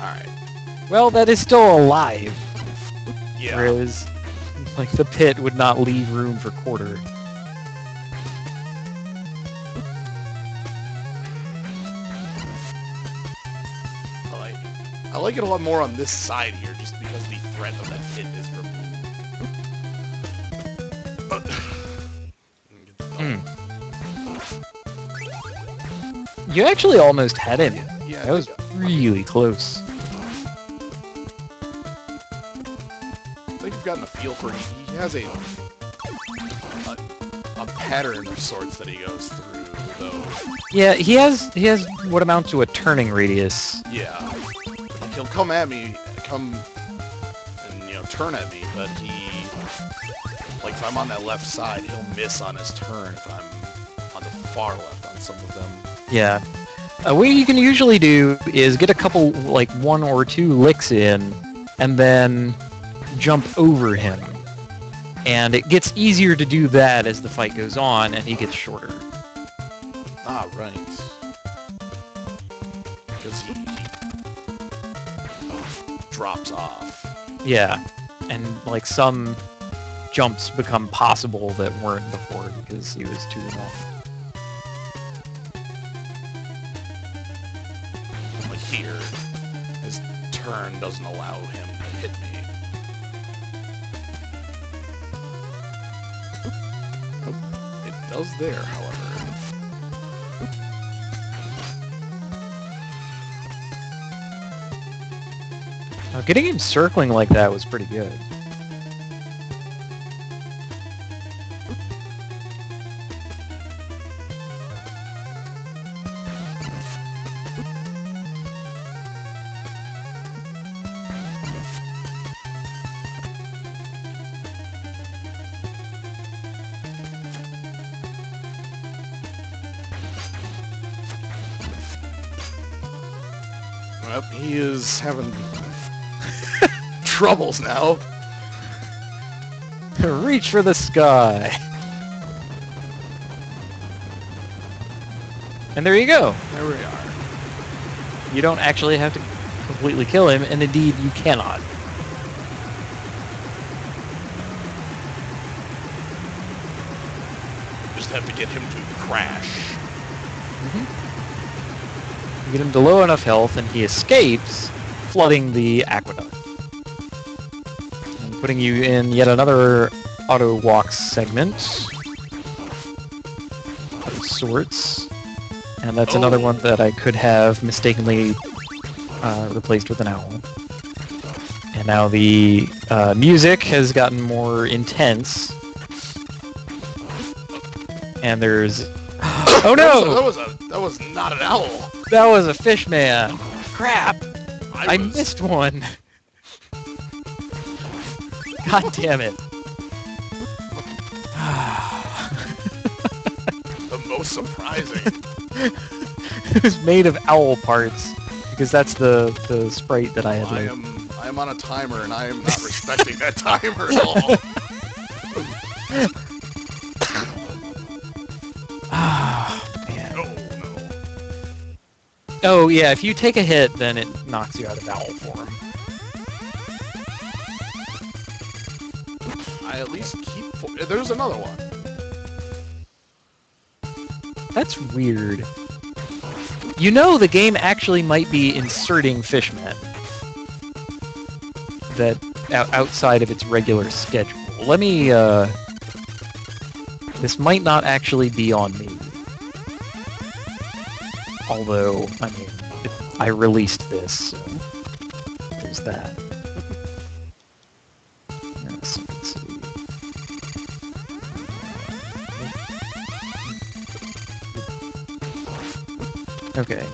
Alright. Well, that is still alive. Yeah. Whereas, like, the pit would not leave room for quarter. I like it a lot more on this side here, just because the threat of that pit is removed. You actually almost had him. Yeah, That was really close. I think I've gotten a feel for it. He has a pattern of sorts that he goes through, though. Yeah, he has what amounts to a turning radius. Yeah. Like, he'll come and, turn at me, but like, if I'm on that left side, he'll miss on his turn if I'm on the far left on some of them. Yeah. What you can usually do is get a couple, like, 1 or 2 licks in, and then jump over him. And it gets easier to do that as the fight goes on, and he gets shorter. Ah, right. Because he drops off. Yeah. And, like, some jumps become possible that weren't before because he was too long. Like here, his turn doesn't allow him to hit me. Oh, it does there, however. Now, getting him circling like that was pretty good. Well, he is having troubles now. Reach for the sky. And there you go. There we are. You don't actually have to completely kill him, and indeed you cannot. Just have to get him to crash. You get him to low enough health, and he escapes, flooding the aqueduct. And putting you in yet another auto walk segment of sorts. And that's another one that I could have mistakenly replaced with an owl. And now the music has gotten more intense. And there's... Oh no! That was not an owl. That was a fish man. Crap! I missed one. God damn it. The most surprising. It was made of owl parts because that's the sprite that I had. I am on a timer and I am not respecting that timer at all. Man. No. Oh yeah, if you take a hit, then it knocks you out of owl form. I at least keep... There's another one. That's weird. You know the game actually might be inserting fishmen that outside of its regular schedule. Let me, this might not actually be on me. Although, I mean, I released this, so there's that. Yes, let's see. Okay.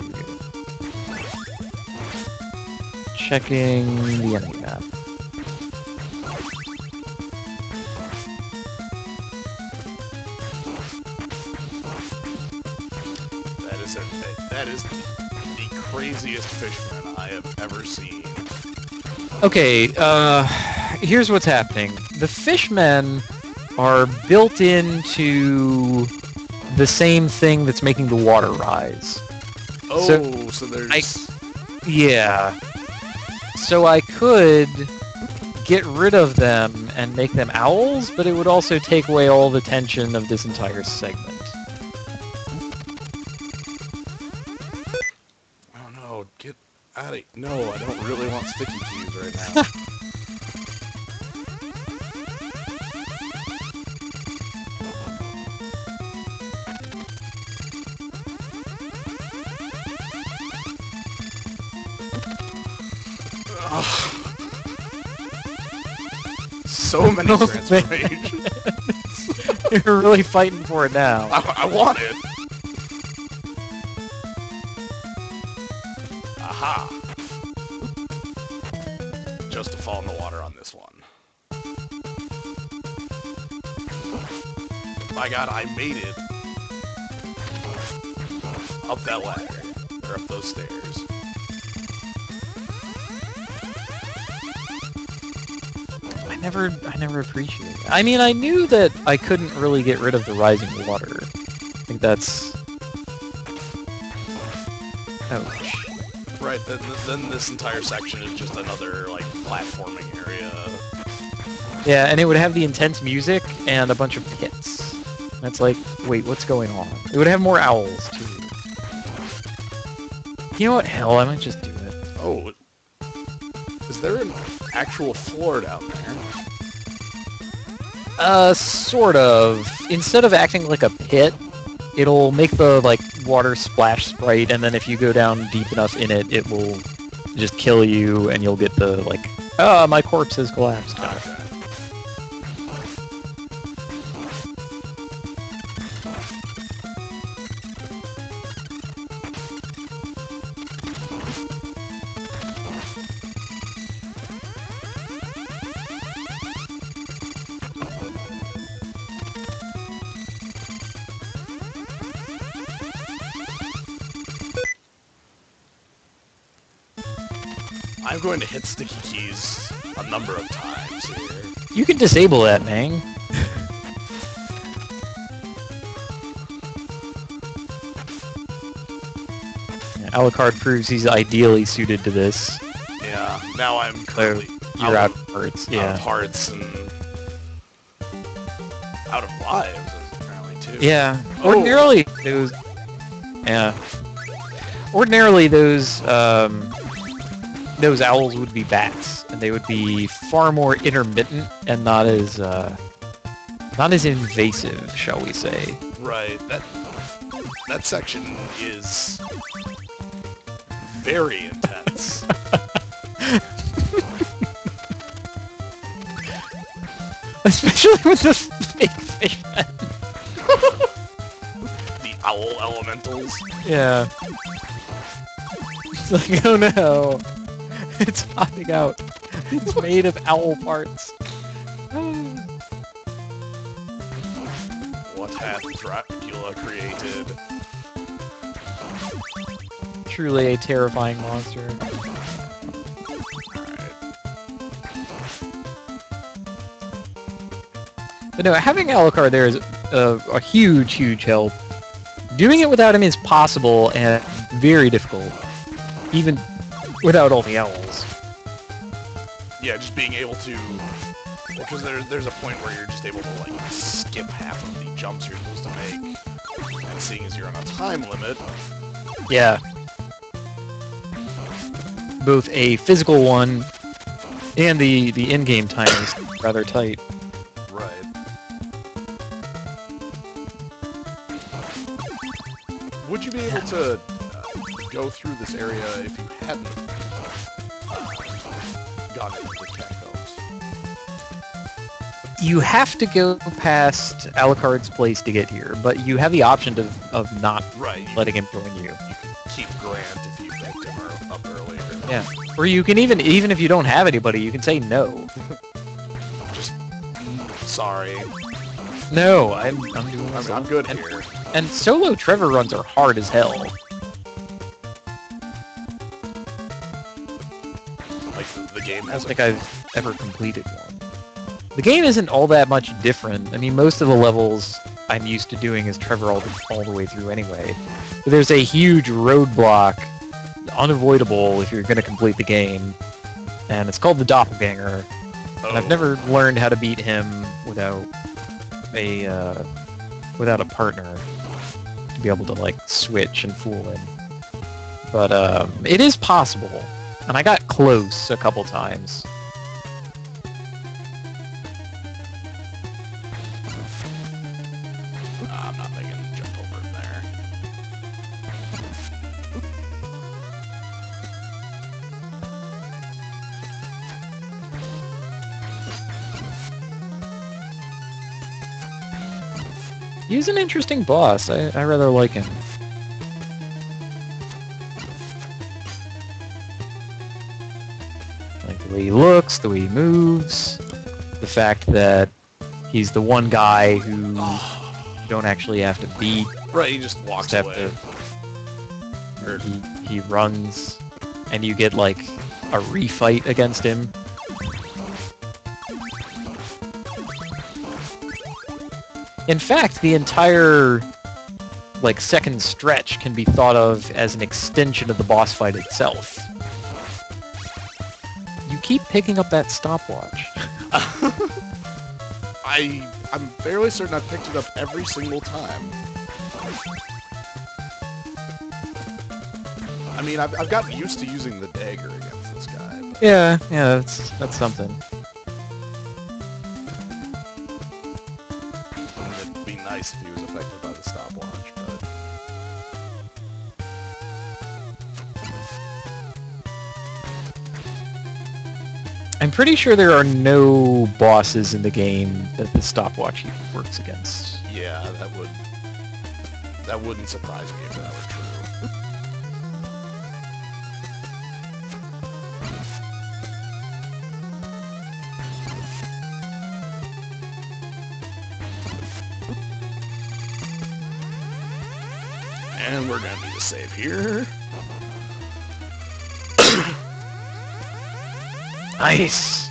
Checking the enemy map. That is the craziest fishman I have ever seen. Okay, here's what's happening. The fishmen are built into the same thing that's making the water rise. Oh, so there's... Yeah. So I could get rid of them and make them owls, but it would also take away all the tension of this entire segment. Oh no, get out of... No, I don't really want sticky keys right now. So many transformations. You're really fighting for it now. I want it. Aha. Just to fall in the water on this one. My god, I made it. Up that ladder. Or up those stairs. I never appreciated it. I mean, I knew that I couldn't really get rid of the rising water. I think that's... Ouch. Right, then this entire section is just another, like, platforming area. Yeah, and it would have the intense music and a bunch of pits. That's like, wait, what's going on? It would have more owls, too. You know what? Hell, I might just do it. Oh, is there an actual floor down there? Sort of. Instead of acting like a pit, it'll make the, like, water splash sprite, and then if you go down deep enough in it, it will just kill you, and you'll get the, like, ah, my corpse has collapsed. Okay. I'm going to hit sticky keys a number of times here. You can disable that, Mang. Alucard proves he's ideally suited to this. Yeah, now I'm So currently you're out of hearts. out Yeah. of hearts and out of lives, apparently, too. Yeah. Oh. Ordinarily, those. Yeah. Ordinarily, those owls would be bats, and they would be far more intermittent and not as invasive, shall we say? Right. That section is very intense. Especially with the fake fishmen. The owl elementals. Yeah. It's like, oh no. It's popping out. It's made of owl parts. What hath Dracula created? Truly a terrifying monster. Alright. But no, having Alucard there is a huge, huge help. Doing it without him is possible and very difficult. Even without all the owls. Yeah, just being able to... Because there's a point where you're just able to, like, skip half of the jumps you're supposed to make. And seeing as you're on a time limit... Yeah. Both a physical one and the in-game time is rather tight. Right. Would you be able to go through this area if you hadn't gone into the catacombs? You have to go past Alucard's place to get here, but you have the option of not Right. letting him join you. You can keep Grant if you picked him up earlier. Yeah. Or you can even if you don't have anybody, you can say no. Just... Sorry. No, I'm doing this. I'm good and, here. And solo Trevor runs are hard as hell. Like, the game I don't has think I've ever completed one. The game isn't all that much different. I mean, most of the levels I'm used to doing is Trevor all the way through anyway. But there's a huge roadblock, unavoidable if you're going to complete the game, and it's called the Doppelganger. And I've never learned how to beat him without a partner to be able to like switch and fool him. But it is possible, and I got close a couple times. I'm not making a jump over there. He's an interesting boss. I rather like him. Like the way he looks, the way he moves, the fact that he's the one guy who you don't actually have to beat. Right, he just walks Just have away. Or he runs, and you get like a refight against him. In fact, the entire like second stretch can be thought of as an extension of the boss fight itself. You keep picking up that stopwatch. I'm fairly certain I've picked it up every single time. I mean, I've gotten used to using the dagger against this guy. But... Yeah, that's something. It'd be nice if he was affected by the stopwatch, but... I'm pretty sure there are no bosses in the game that the stopwatch works against. Yeah, that wouldn't surprise me if that were true. And we're gonna need a save here. Nice!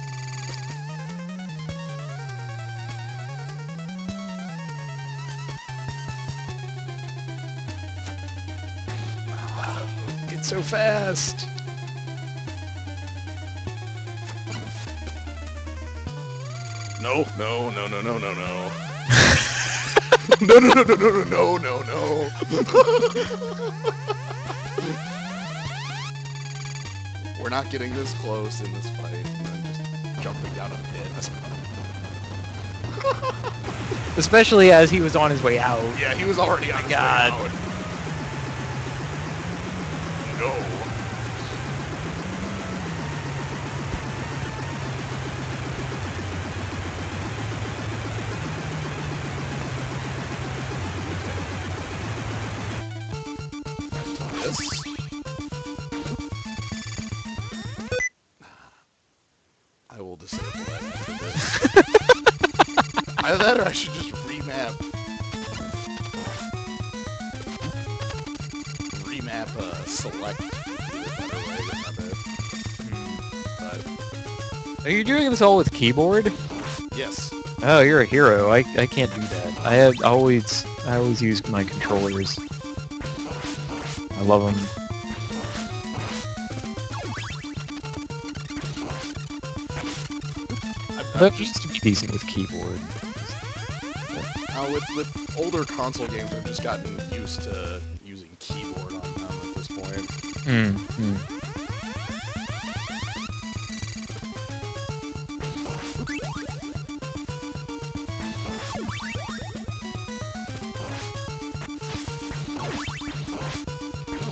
It's so fast! No, no, no, no, no, no, no. No, no, no, no, no, no, no, no. We're not getting this close in this fight. I'm just jumping down a pit. Especially as he was on his way out. Yeah, he was already on his way out. No. This. I will disable that after this. Either that or I should just remap. Select. Be the better way to have it. But, Are you doing this all with keyboard? yes. Oh, you're a hero. I can't do that. I always use my controllers. I love them. But just to be decent with keyboard. With older console games, I've just gotten used to using keyboard on them at this point.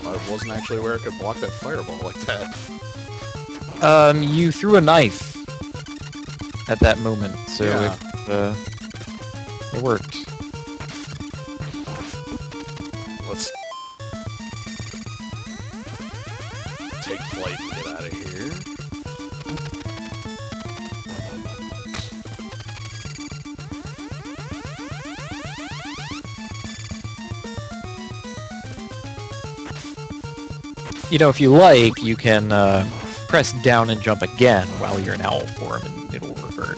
I wasn't actually aware I could block that fireball like that. You threw a knife at that moment, so Yeah. it worked. Let's take flight and get out of here. You know, if you like, you can press down and jump again while you're in owl form, and it'll revert.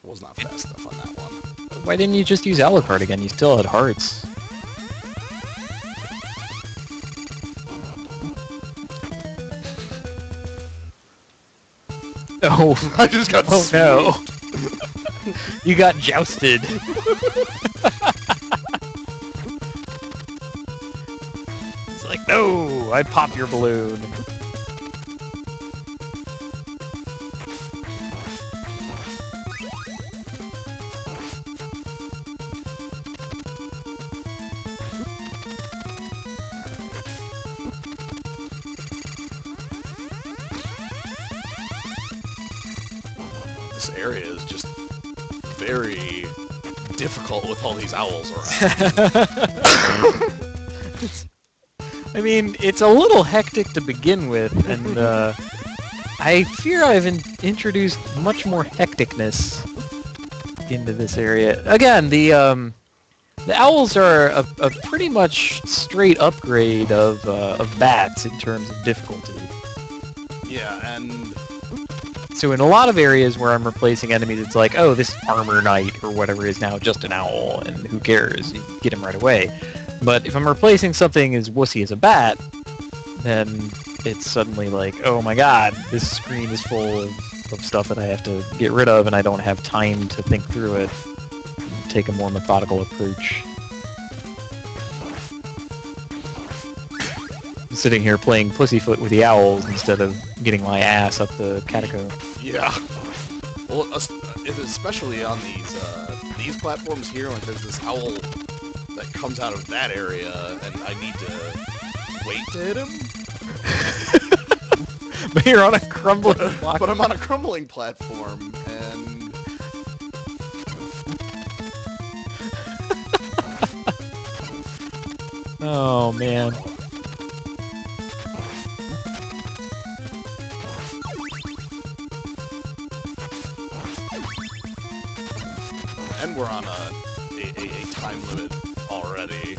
Was not fast enough on that one. Why didn't you just use Alucard again? You still had hearts. Oh, I just got oh no! You got jousted. It's like, no! I'd pop your balloon. This area is just very difficult with all these owls around. I mean, it's a little hectic to begin with, and I fear I've introduced much more hecticness into this area. Again, the owls are a pretty much straight upgrade of bats in terms of difficulty. Yeah, and So in a lot of areas where I'm replacing enemies, it's like, oh, this armor knight or whatever is now just an owl, and who cares? You get him right away. But if I'm replacing something as wussy as a bat, then it's suddenly like, oh my god, this screen is full of stuff that I have to get rid of, and I don't have time to think through it and take a more methodical approach. I'm sitting here playing Pussyfoot with the owls instead of getting my ass up the catacomb. yeah. Well, especially on these platforms here, like there's this owl that comes out of that area, and I need to wait to hit him. But you're on a crumbling block. But I'm on a crumbling platform, and Oh man. and we're on a time limit already.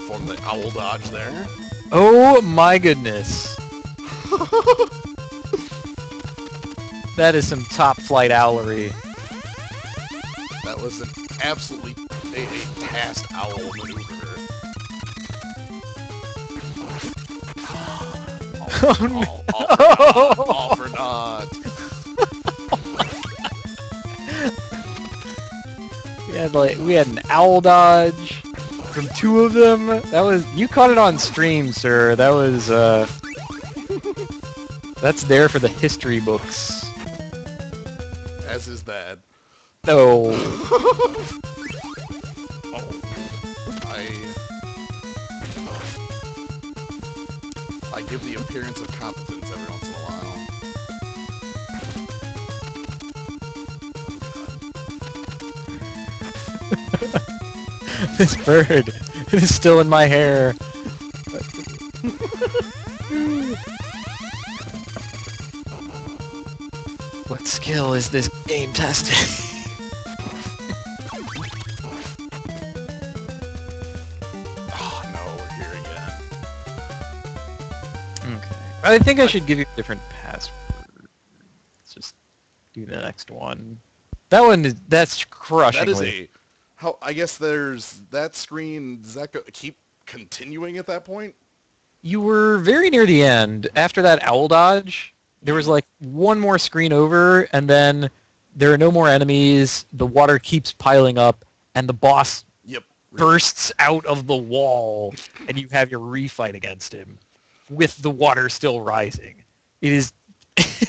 perform the owl dodge there. Oh my goodness. That is some top flight owlery. That was an absolutely a past owl maneuver. All for naught. We had an owl dodge from 2 of them. That was, you caught it on stream, sir. That was that's there for the history books. As is that. No. I give the appearance of competence every once in a while. This bird is still in my hair. What skill is this game testing? Oh no, we're here again. Okay. I think I should give you a different password. Let's just do the next one. That's crushing. That is a... How, I guess there's that screen. Does that keep continuing at that point? You were very near the end. After that owl dodge, there was like one more screen over, and then there are no more enemies. The water keeps piling up, and the boss bursts out of the wall, and you have your refight against him with the water still rising. It is...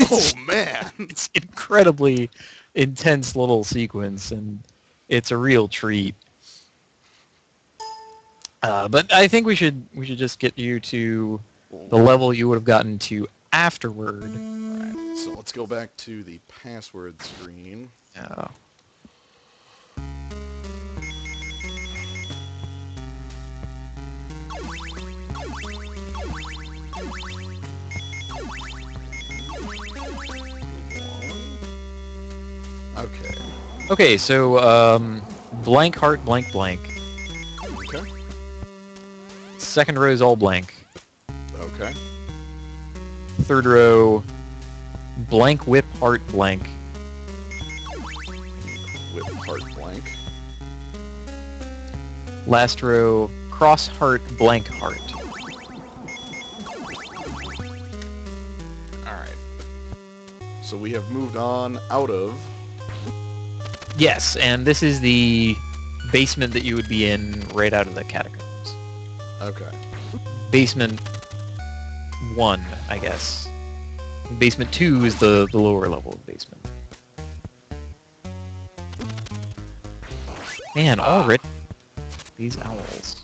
Oh, man! It's incredibly intense little sequence, and it's a real treat. But I think we should just get you to the level you would have gotten to afterward. Alright, so let's go back to the password screen. Yeah. Okay. Okay, so blank heart, blank blank. Okay. Second row is all blank. Okay. Third row, blank whip heart blank. Whip heart blank. Last row, cross heart blank heart. Alright. So we have moved on out of... Yes, and this is the basement that you would be in right out of the catacombs. Okay. Basement 1, I guess. Basement 2 is the lower level of basement. Man, already these owls.